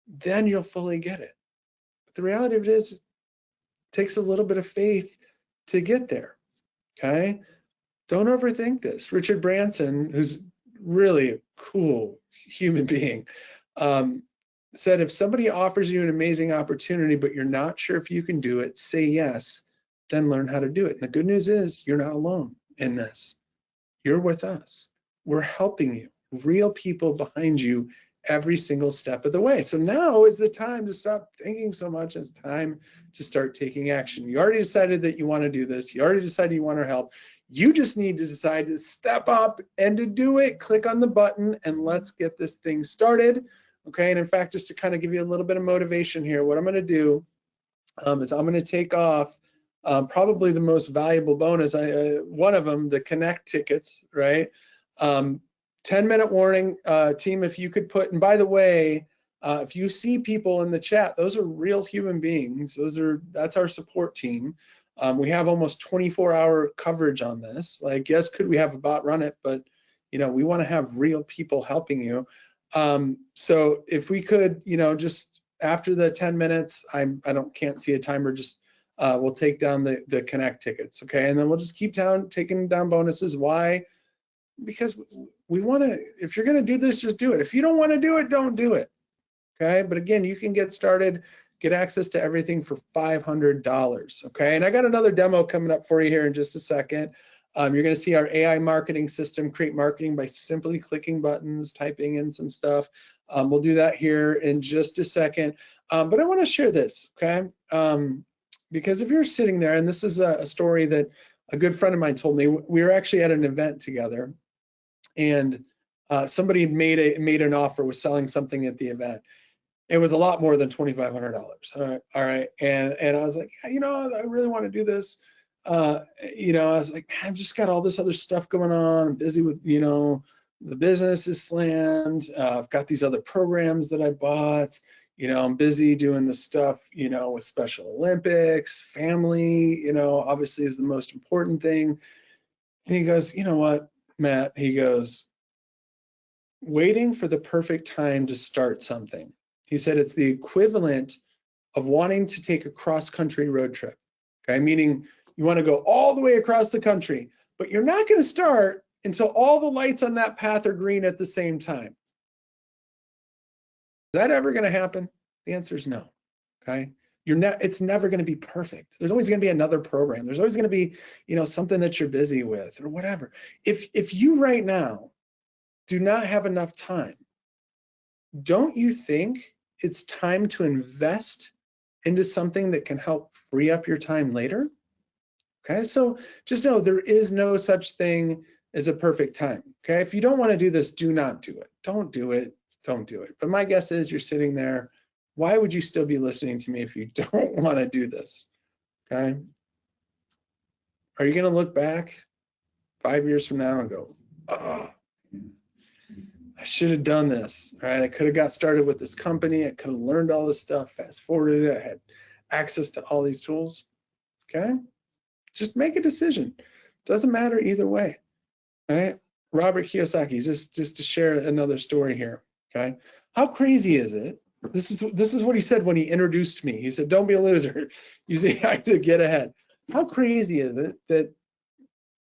then you'll fully get it. But the reality of it is, it takes a little bit of faith to get there, okay? Don't overthink this. Richard Branson, who's really a cool human being, said, if somebody offers you an amazing opportunity, but you're not sure if you can do it, say yes, then learn how to do it. And the good news is you're not alone in this. You're with us. We're helping you. Real people behind you every single step of the way. So now is the time to stop thinking so much. It's time to start taking action. You already decided that you want to do this. You already decided you want our help. You just need to decide to step up and to do it. Click on the button and let's get this thing started. Okay, and in fact, just to kind of give you a little bit of motivation here, what I'm going to do is I'm going to take off probably the most valuable bonus, one of them, the Connect tickets, right? 10-minute warning, team, if you could put, and by the way, if you see people in the chat, those are real human beings. That's our support team. We have almost 24-hour coverage on this. Like, yes, could we have a bot run it, but we want to have real people helping you. So if we could, just after the 10 minutes, can't see a timer, just we'll take down the Connect tickets, okay? And then we'll just keep taking down bonuses. Why? Because we want to, if you're going to do this, just do it. If you don't want to do it, don't do it. Okay. But again, you can get started, get access to everything for $500. Okay. And I got another demo coming up for you here in just a second. You're going to see our AI marketing system create marketing by simply clicking buttons, typing in some stuff. We'll do that here in just a second. But I want to share this, okay? Because if you're sitting there, and this is a story that a good friend of mine told me, we were actually at an event together, and somebody made an offer, was selling something at the event. It was a lot more than $2,500. All right, and I was like, yeah, you know, I really want to do this. You know, I was like, I've just got all this other stuff going on. I'm busy with, you know, the business is slammed. I've got these other programs that I bought. You know, I'm busy doing the stuff, you know, with Special Olympics, family, you know, obviously is the most important thing. And he goes, you know what, Matt, he goes, waiting for the perfect time to start something. He said it's the equivalent of wanting to take a cross-country road trip, okay? Meaning you want to go all the way across the country, but you're not going to start until all the lights on that path are green at the same time. Is that ever going to happen? The answer is no, okay? It's never going to be perfect. There's always going to be another program. There's always going to be, you know, something that you're busy with or whatever. If you right now do not have enough time, don't you think it's time to invest into something that can help free up your time later? Okay, so just know there is no such thing as a perfect time. Okay, if you don't want to do this, do not do it. Don't do it. Don't do it. But my guess is you're sitting there. Why would you still be listening to me if you don't want to do this? Okay, are you going to look back 5 years from now and go, oh, I should have done this, all right? I could have got started with this company. I could have learned all this stuff, fast forwarded it. I had access to all these tools, okay? Just make a decision. Doesn't matter either way, all right? Robert Kiyosaki, just to share another story here, okay? How crazy is it? This is what he said when he introduced me. He said, don't be a loser. Use AI to get ahead. How crazy is it that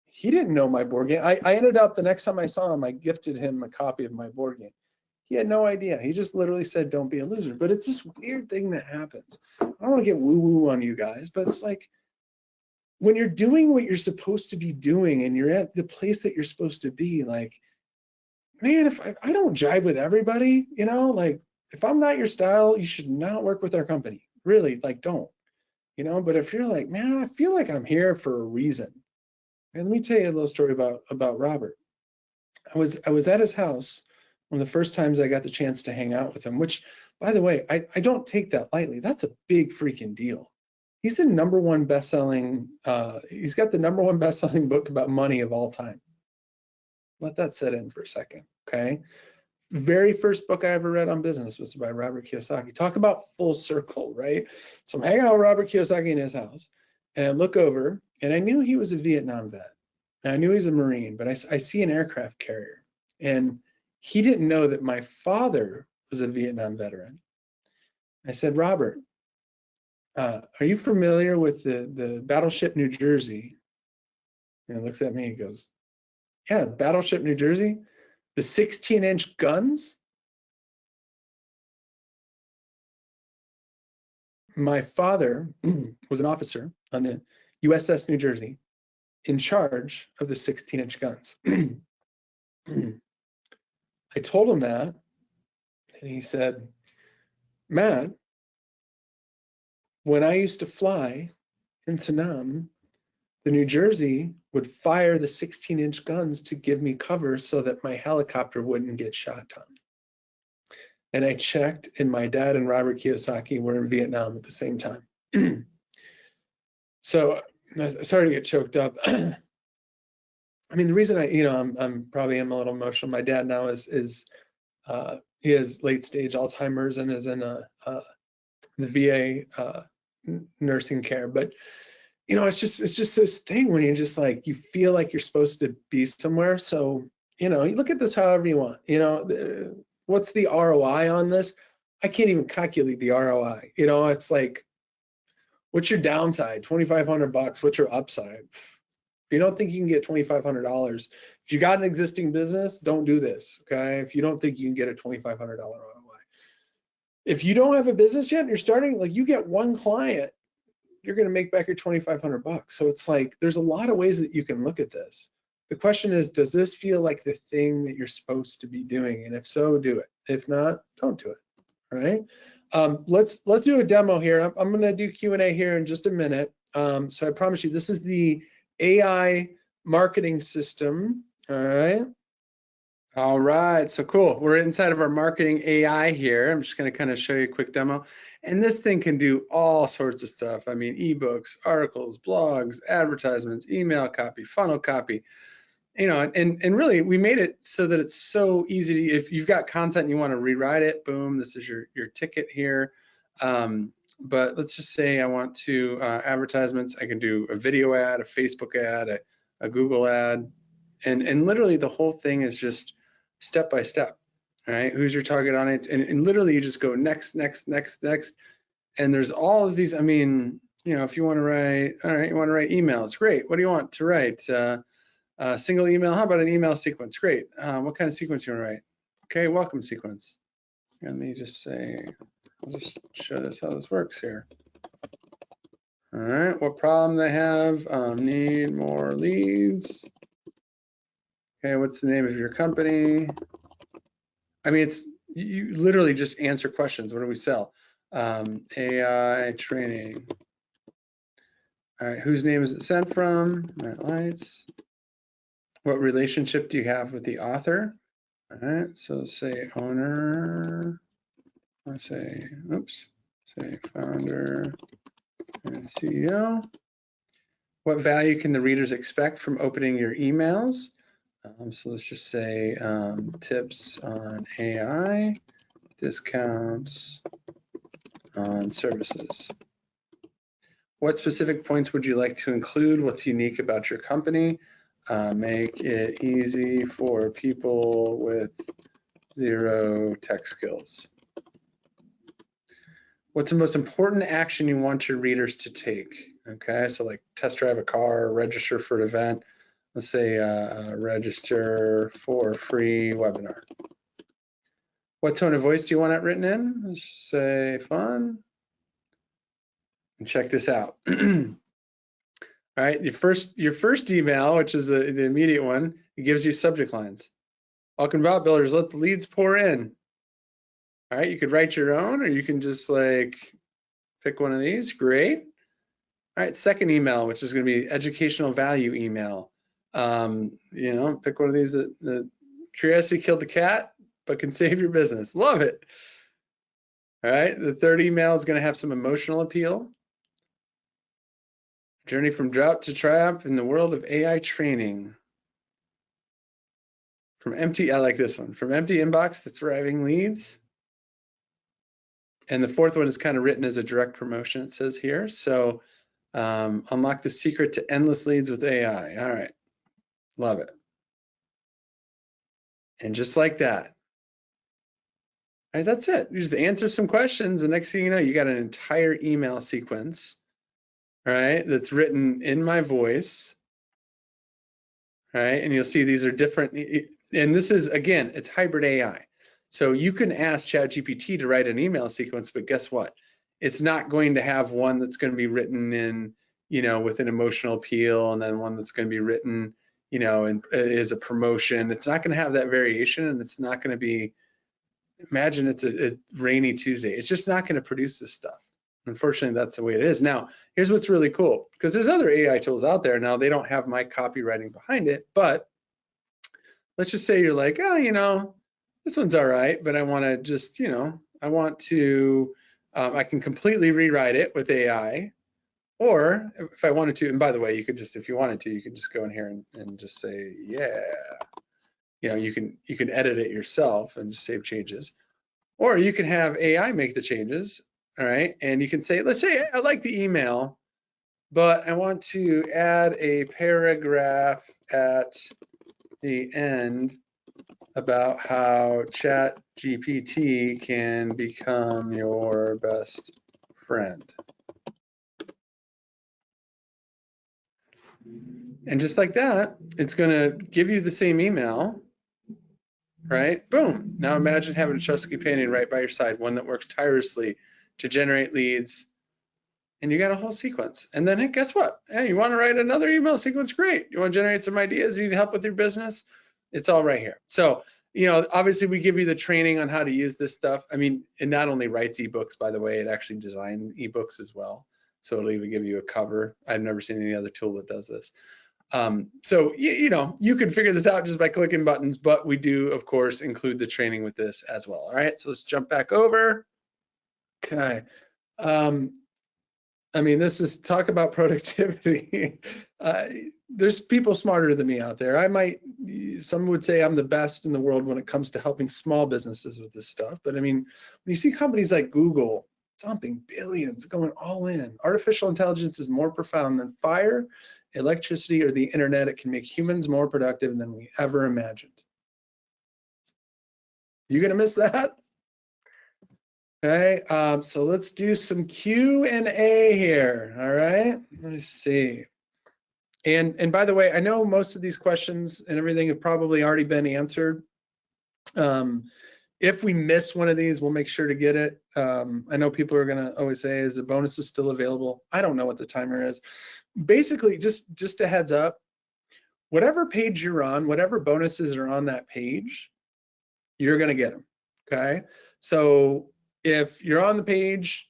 he didn't know my board game? I ended up, the next time I saw him, I gifted him a copy of my board game. He had no idea. He just literally said, don't be a loser. But it's this weird thing that happens. I don't want to get woo-woo on you guys, but it's like, when you're doing what you're supposed to be doing and you're at the place that you're supposed to be, like, man, if I don't jive with everybody, you know, like, if I'm not your style, you should not work with our company. Really, like, don't, you know. But if you're like, man, I feel like I'm here for a reason. And let me tell you a little story about Robert. I was at his house one of the first times I got the chance to hang out with him, which, by the way, I don't take that lightly. That's a big freaking deal. He's the #1 best-selling, he's got the #1 best-selling book about money of all time. Let that set in for a second, okay? Very first book I ever read on business was by Robert Kiyosaki. Talk about full circle, right? So I'm hanging out with Robert Kiyosaki in his house, and I look over, and I knew he was a Vietnam vet. And I knew he's a Marine, but I see an aircraft carrier. And he didn't know that my father was a Vietnam veteran. I said, Robert, are you familiar with the Battleship New Jersey? And he looks at me and goes, yeah, Battleship New Jersey, the 16-inch guns? My father was an officer on the USS New Jersey in charge of the 16-inch guns. I told him that, and he said, Matt, when I used to fly into Nam, the New Jersey would fire the 16-inch guns to give me cover so that my helicopter wouldn't get shot down. And I checked, and my dad and Robert Kiyosaki were in Vietnam at the same time. So, sorry to get choked up. I mean, the reason I'm probably am a little emotional. My dad now is he has late stage Alzheimer's and is in the VA nursing care. But you know, it's just this thing when you're just like, you feel like you're supposed to be somewhere. So you know, you look at this however you want. You know, what's the ROI on this? I can't even calculate the ROI. You know, it's like, what's your downside? $2,500. What's your upside? If you don't think you can get $2,500, if you got an existing business, don't do this, okay? If you don't think you can get a $2,500 ROI. If you don't have a business yet and you're starting, like you get one client, you're gonna make back your $2,500. So it's like, there's a lot of ways that you can look at this. The question is, does this feel like the thing that you're supposed to be doing? And if so, do it. If not, don't do it, all right? Let's do a demo here. I'm gonna do Q&A here in just a minute. So I promise you, this is the AI marketing system, all right? All right, so cool. We're inside of our marketing AI here. I'm just gonna kind of show you a quick demo. And this thing can do all sorts of stuff. I mean, ebooks, articles, blogs, advertisements, email copy, funnel copy. You know, and really we made it so that it's so easy to, if you've got content and you want to rewrite it, boom, this is your ticket here. But let's just say I want to advertisements. I can do a video ad, a Facebook ad, a Google ad, and literally the whole thing is just step by step. All right, who's your target audience? And literally you just go next, next, next, next. And there's all of these. I mean, you know, if you want to write, all right, you want to write emails, great. What do you want to write? Single email, how about an email sequence? Great. What kind of sequence you want to write? Okay, welcome sequence. Let me just say, I'll just show this how this works here. All right, what problem they have? Need more leads. Okay, what's the name of your company? I mean, it's, you literally just answer questions. What do we sell? AI training. All right, whose name is it sent from? Matt Lights. What relationship do you have with the author? All right, so say owner, or say, oops, say founder and CEO. What value can the readers expect from opening your emails? So let's just say tips on AI, discounts on services. What specific points would you like to include? What's unique about your company? Make it easy for people with zero tech skills. What's the most important action you want your readers to take? Okay, so like test drive a car, register for an event. Let's say register for a free webinar. What tone of voice do you want it written in? Let's say fun. And check this out. All right, your first email, which is the immediate one, it gives you subject lines. Welcome to Bot Builders, let the leads pour in. All right, you could write your own, or you can just like pick one of these, great. All right, second email, which is gonna be educational value email. You know, pick one of these that curiosity killed the cat, but can save your business, love it. All right, the third email is gonna have some emotional appeal. Journey from drought to triumph in the world of AI training. From empty, I like this one. From empty inbox to thriving leads. And the fourth one is kind of written as a direct promotion, it says here. So unlock the secret to endless leads with AI. All right, love it. And just like that. All right, that's it. You just answer some questions. The next thing you know, you got an entire email sequence. All right, that's written in my voice, all right, and you'll see these are different, and this is, again, it's hybrid AI. So you can ask ChatGPT to write an email sequence, but guess what? It's not going to have one that's going to be written in, you know, with an emotional appeal, and then one that's going to be written, you know, and is a promotion. It's not going to have that variation, and it's not going to be, imagine it's a rainy Tuesday. It's just not going to produce this stuff. Unfortunately, that's the way it is. Now, here's what's really cool, because there's other AI tools out there. Now, they don't have my copywriting behind it, but let's just say you're like, oh, you know, this one's all right, but I want to just, you know, I want to, I can completely rewrite it with AI, or if I wanted to, and by the way, you could just, if you wanted to, you could just go in here and just say, yeah, you know, you can edit it yourself and just save changes, or you can have AI make the changes. All right, and you can say, let's say I like the email, but I want to add a paragraph at the end about how ChatGPT can become your best friend. And just like that, it's going to give you the same email, right? Boom. Now imagine having a trusted companion right by your side, one that works tirelessly to generate leads. And you got a whole sequence. And then, hey, guess what? Hey, you want to write another email sequence? Great. You want to generate some ideas? You need help with your business? It's all right here. So, you know, obviously we give you the training on how to use this stuff. I mean, it not only writes ebooks, by the way, it actually designed ebooks as well. So it'll even give you a cover. I've never seen any other tool that does this. So, you know, you can figure this out just by clicking buttons, but we do, of course, include the training with this as well. All right, so let's jump back over. Okay. I mean, this is talk about productivity. There's people smarter than me out there. Some would say I'm the best in the world when it comes to helping small businesses with this stuff. But I mean, when you see companies like Google dumping billions, going all in, artificial intelligence is more profound than fire, electricity, or the internet. It can make humans more productive than we ever imagined. You gonna miss that? Okay, so let's do some Q&A here, all right? Let me see. And by the way, I know most of these questions and everything have probably already been answered. If we miss one of these, we'll make sure to get it. I know people are gonna always say, is the bonus still available? I don't know what the timer is. Basically, just a heads up, whatever page you're on, whatever bonuses are on that page, you're gonna get them, okay? So if you're on the page,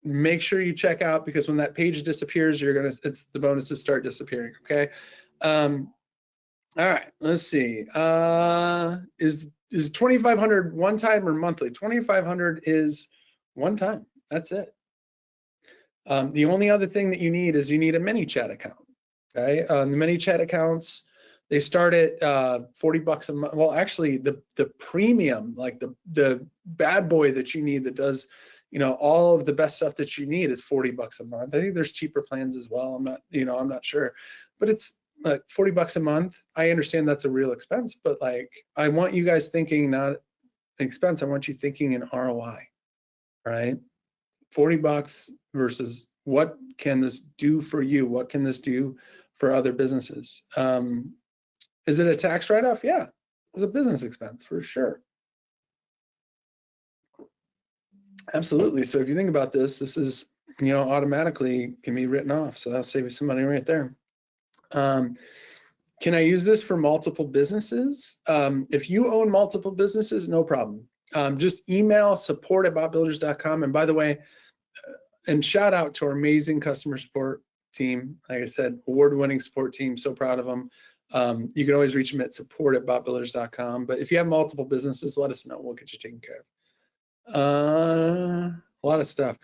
make sure you check out, because when that page disappears, the bonuses start disappearing, okay? All right, let's see. Is 2,500 one time or monthly? 2,500 is one time, that's it. The only other thing that you need is you need a ManyChat account, okay? The ManyChat accounts, they start at $40 a month. Well, actually, the premium, like the bad boy that you need that does, you know, all of the best stuff that you need is $40 a month. I think there's cheaper plans as well. I'm not sure, but it's like $40 a month. I understand that's a real expense, but like, I want you guys thinking not an expense. I want you thinking in ROI, right? $40 versus what can this do for you? What can this do for other businesses? Is it a tax write-off? Yeah, it's a business expense for sure. Absolutely. So if you think about this, this is, you know, automatically can be written off. So that'll save you some money right there. Can I use this for multiple businesses? If you own multiple businesses, no problem. Just email support@botbuilders.com. And by the way, and shout out to our amazing customer support team. Like I said, award-winning support team. So proud of them. You can always reach them at support@botbuilders.com. But if you have multiple businesses, let us know. We'll get you taken care of. A lot of stuff.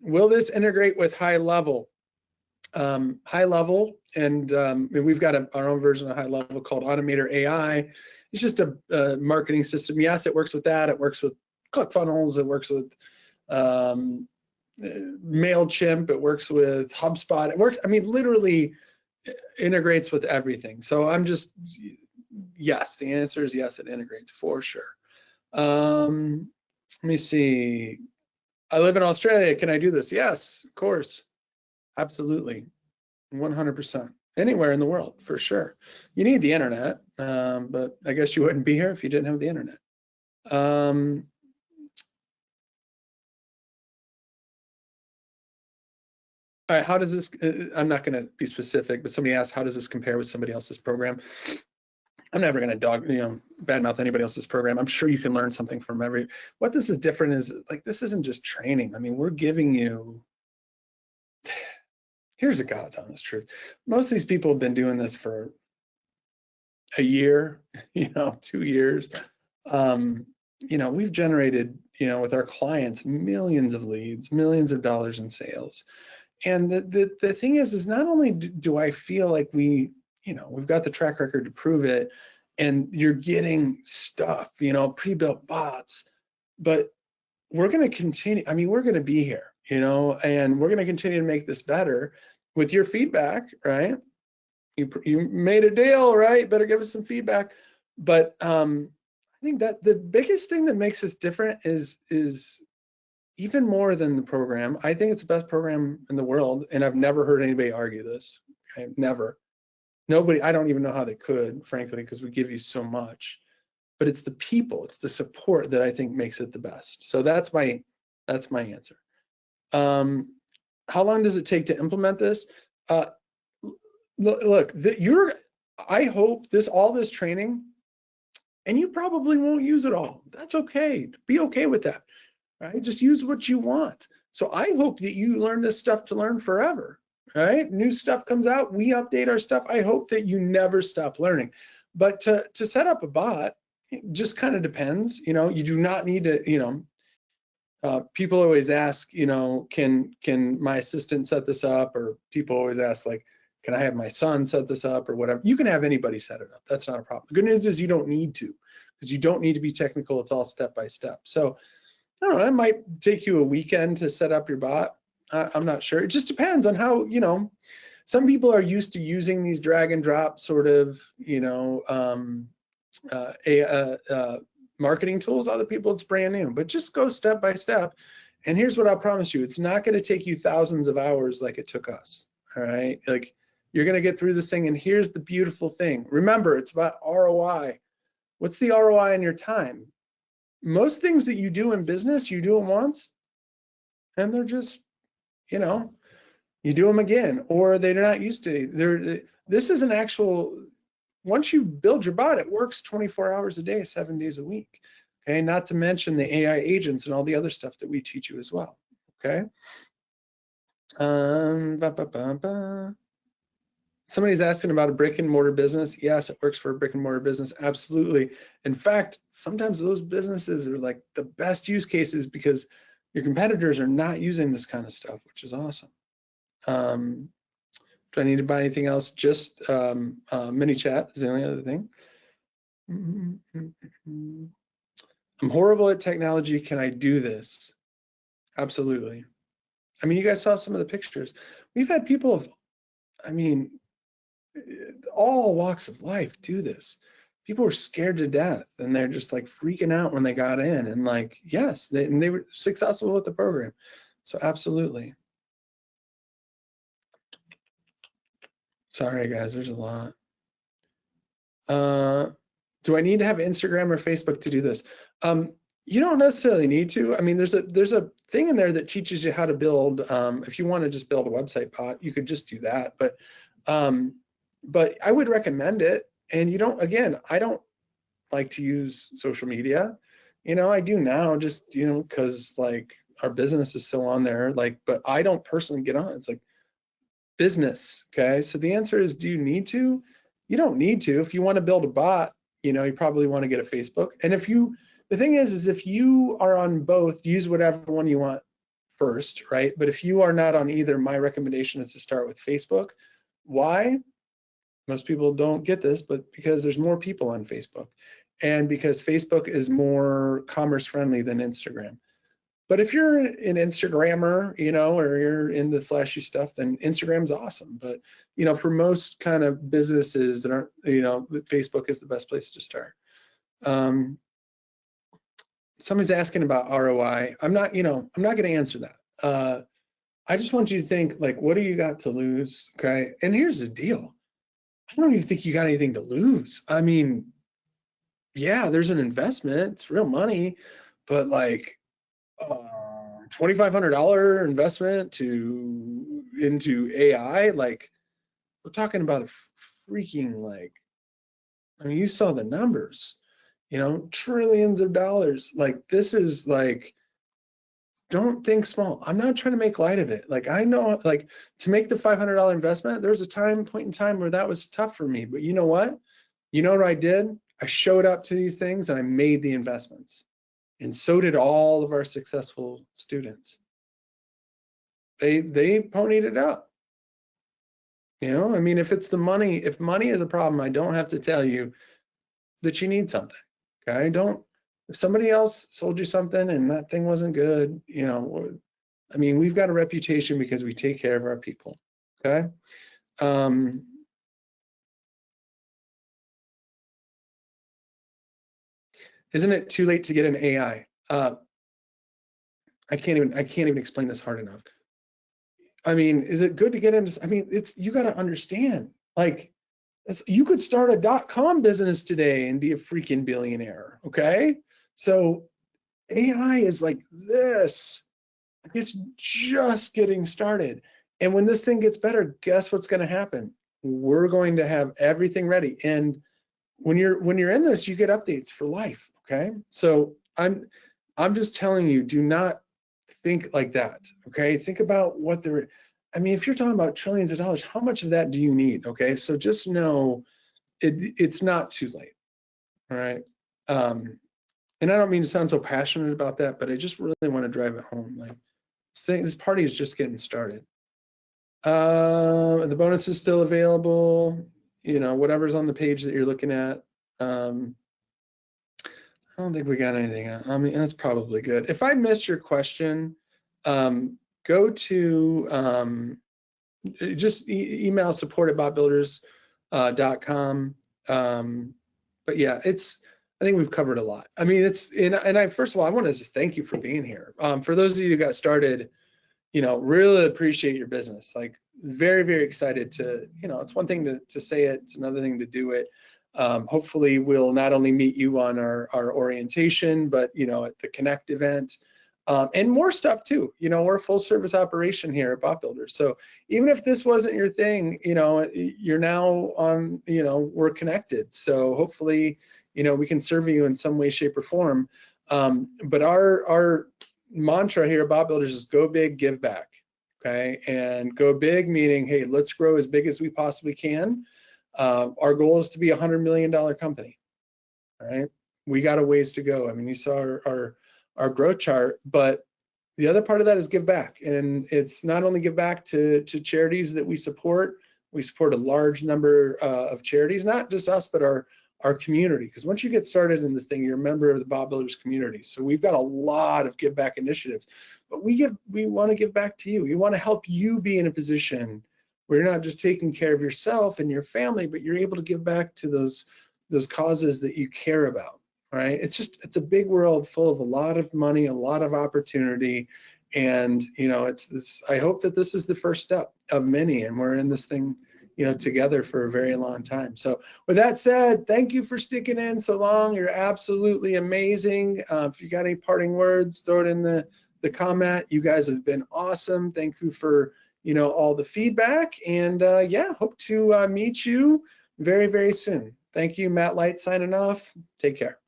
Will this integrate with High Level? High Level, and we've got our own version of High Level called Automator AI. It's just a marketing system. Yes, it works with that. It works with ClickFunnels. It works with MailChimp. It works with HubSpot. It works, I mean, literally integrates with everything. So yes, the answer is yes, it integrates for sure. Let me see. I live in Australia. Can I do this? Yes, of course. Absolutely. 100%. Anywhere in the world, for sure. You need the internet, but I guess you wouldn't be here if you didn't have the internet. All right, how does this, I'm not going to be specific, but somebody asked, how does this compare with somebody else's program? I'm never going to badmouth anybody else's program. I'm sure you can learn something from what this is different is, like, this isn't just training. I mean, we're giving you, here's the God's honest truth. Most of these people have been doing this for a year, 2 years. We've generated, with our clients, millions of leads, millions of dollars in sales. And the thing is not only do I feel like we've got the track record to prove it, and you're getting stuff, pre-built bots, but we're going to continue. I mean, we're going to be here, and we're going to continue to make this better with your feedback, right? You made a deal, right? Better give us some feedback. But I think that the biggest thing that makes us different is even more than the program. I think it's the best program in the world, and I've never heard anybody argue this. Okay? Never. Nobody, I don't even know how they could, frankly, because we give you so much. But it's the people, it's the support that I think makes it the best. So that's my answer. How long does it take to implement this? Look, I hope all this training, and you probably won't use it all. That's okay. Be okay with that, right? Just use what you want. So I hope that you learn this stuff to learn forever, right? New stuff comes out, we update our stuff. I hope that you never stop learning. But to set up a bot, it just kind of depends. You do not need to, people always ask, can my assistant set this up? Or people always ask, like, can I have my son set this up or whatever? You can have anybody set it up. That's not a problem. The good news is you don't need to, because you don't need to be technical. It's all step by step. So I don't know, it might take you a weekend to set up your bot. I'm not sure. It just depends on how, some people are used to using these drag and drop sort of, marketing tools. Other people, it's brand new, but just go step by step. And here's what I'll promise you. It's not going to take you thousands of hours like it took us. All right. Like, you're going to get through this thing. And here's the beautiful thing. Remember, it's about ROI. What's the ROI on your time? Most things that you do in business, you do them once, and they're just, you do them again, or they're not used to. This is an actual, once you build your bot, it works 24 hours a day, 7 days a week. Okay, not to mention the AI agents and all the other stuff that we teach you as well. Okay. Somebody's asking about a brick and mortar business. Yes, it works for a brick and mortar business. Absolutely. In fact, sometimes those businesses are like the best use cases because your competitors are not using this kind of stuff, which is awesome. Do I need to buy anything else? Just ManyChat is the only other thing. I'm horrible at technology. Can I do this? Absolutely. I mean, you guys saw some of the pictures. We've had people of, all walks of life do this. People were scared to death, and they're just like freaking out when they got in, and like, yes, they were successful with the program. So absolutely. Sorry guys, there's a lot. Do I need to have Instagram or Facebook to do this? You don't necessarily need to. I mean, there's a thing in there that teaches you how to build. If you want to just build a website bot, you could just do that. But I would recommend it. And I don't like to use social media. I do now just, because like our business is so on there, like, but I don't personally get on. It's like business. Okay. So the answer is, do you need to? You don't need to. If you want to build a bot, you probably want to get a Facebook. And the thing is if you are on both, use whatever one you want first, right? But if you are not on either, my recommendation is to start with Facebook. Why? Most people don't get this, but because there's more people on Facebook, and because Facebook is more commerce friendly than Instagram. But if you're an Instagrammer, or you're into flashy stuff, then Instagram's awesome. But, for most kind of businesses that aren't, Facebook is the best place to start. Somebody's asking about ROI. I'm not going to answer that. I just want you to think, like, what do you got to lose? Okay. And here's the deal. I don't even think you got anything to lose. I mean, yeah, there's an investment. It's real money, but like, $2,500 investment into AI, like, we're talking about a freaking, like, I mean, you saw the numbers, trillions of dollars. Like, this is like, don't think small. I'm not trying to make light of it. Like, I know, like, to make the $500 investment, there was a point in time where that was tough for me. But you know what? You know what I did? I showed up to these things and I made the investments. And so did all of our successful students. They ponied it up. I mean, if money is a problem, I don't have to tell you that you need something. Okay? If somebody else sold you something and that thing wasn't good, I mean, we've got a reputation because we take care of our people. Okay? Isn't it too late to get an AI? I can't even explain this hard enough. I mean, is it good to get into? I mean, you got to understand. Like, You could start a .com business today and be a freaking billionaire, okay? So AI is like this. It's just getting started. And when this thing gets better, guess what's going to happen? We're going to have everything ready. And when you're in this, you get updates for life, okay? So I'm just telling you, do not think like that, okay? Think about what I mean, if you're talking about trillions of dollars, how much of that do you need, okay? So just know it's not too late, all right? And I don't mean to sound so passionate about that, but I just really want to drive it home. Like, this party is just getting started. The bonus is still available, you know, whatever's on the page that you're looking at. I don't think we got anything. I mean, that's probably good. If I missed your question, go to just email support@botbuilders.com. But yeah, I think we've covered a lot. I mean, I first of all, I want to just thank you for being here. For those of you who got started, you know, really appreciate your business. Like, very, very excited to, you know, it's one thing to say it, it's another thing to do it. Hopefully we'll not only meet you on our orientation, but, you know, at the Connect event, and more stuff too. You know, we're a full service operation here at Bot Builders. So even if this wasn't your thing, you know, you're now on, you know, we're connected. So hopefully, you know, we can serve you in some way, shape, or form. But our mantra here at Bot Builders is go big, give back. Okay, and go big meaning, hey, let's grow as big as we possibly can. Our goal is to be a $100 million company. All right, we got a ways to go. I mean, you saw our growth chart, but the other part of that is give back, and it's not only give back to charities that we support. We support a large number of charities, not just us, but our community, because once you get started in this thing, you're a member of the Bot Builders community. So we've got a lot of give back initiatives, but we want to give back to you. We want to help you be in a position where you're not just taking care of yourself and your family, but you're able to give back to those causes that you care about, right? It's a big world full of a lot of money, a lot of opportunity. And, you know, I hope that this is the first step of many, and we're in this thing, you know, together for a very long time. So with that said, thank you for sticking in so long. You're absolutely amazing. If you got any parting words, throw it in the comment. You guys have been awesome. Thank you for, you know, all the feedback, and yeah, hope to meet you very, very soon. Thank you. Matt Light signing off. Take care.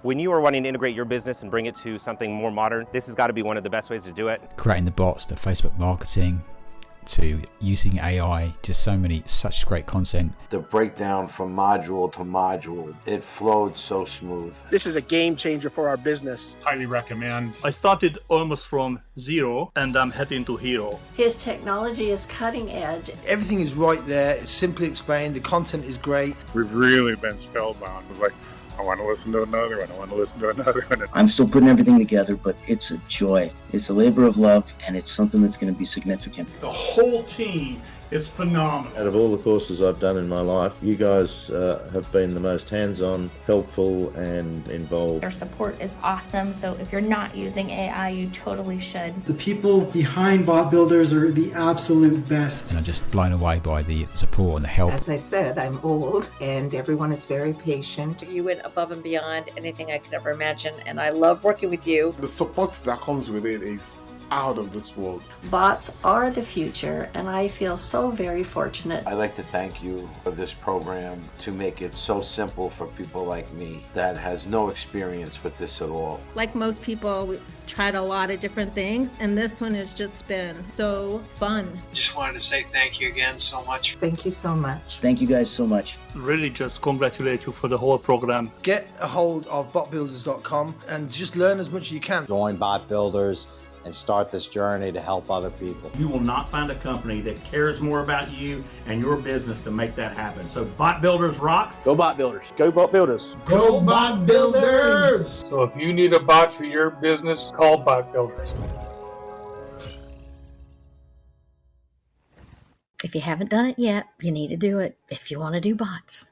When you are wanting to integrate your business and bring it to something more modern, this has got to be one of the best ways to do it. Creating the bots, the Facebook marketing, to using AI, just such great content. The breakdown from module to module, it flowed so smooth. This is a game changer for our business. Highly recommend. I started almost from zero and I'm heading to hero. His technology is cutting edge. Everything is right there. It's simply explained. The content is great. We've really been spellbound. It was like, I want to listen to another one. I want to listen to another one. I'm still putting everything together, but it's a joy. It's a labor of love, and it's something that's going to be significant. The whole team is phenomenal. Out of all the courses I've done in my life, you guys have been the most hands-on, helpful, and involved. Their support is awesome, so if you're not using AI, you totally should. The people behind Bot Builders are the absolute best. And I'm just blown away by the support and the help. As I said, I'm old, and everyone is very patient. You went above and beyond anything I could ever imagine, and I love working with you. The support that comes with it is out of this world. Bots are the future, and I feel so very fortunate. I'd like to thank you for this program to make it so simple for people like me that has no experience with this at all. Like most people, we tried a lot of different things, and this one has just been so fun. Just wanted to say thank you again so much. Thank you so much. Thank you guys so much. Really just congratulate you for the whole program. Get a hold of botbuilders.com and just learn as much as you can. Join Bot Builders and start this journey to help other people. You will not find a company that cares more about you and your business to make that happen. So Bot Builders rocks. Go Bot Builders. Go Bot Builders. Go Bot Builders. So if you need a bot for your business, call Bot Builders. If you haven't done it yet, you need to do it if you want to do bots.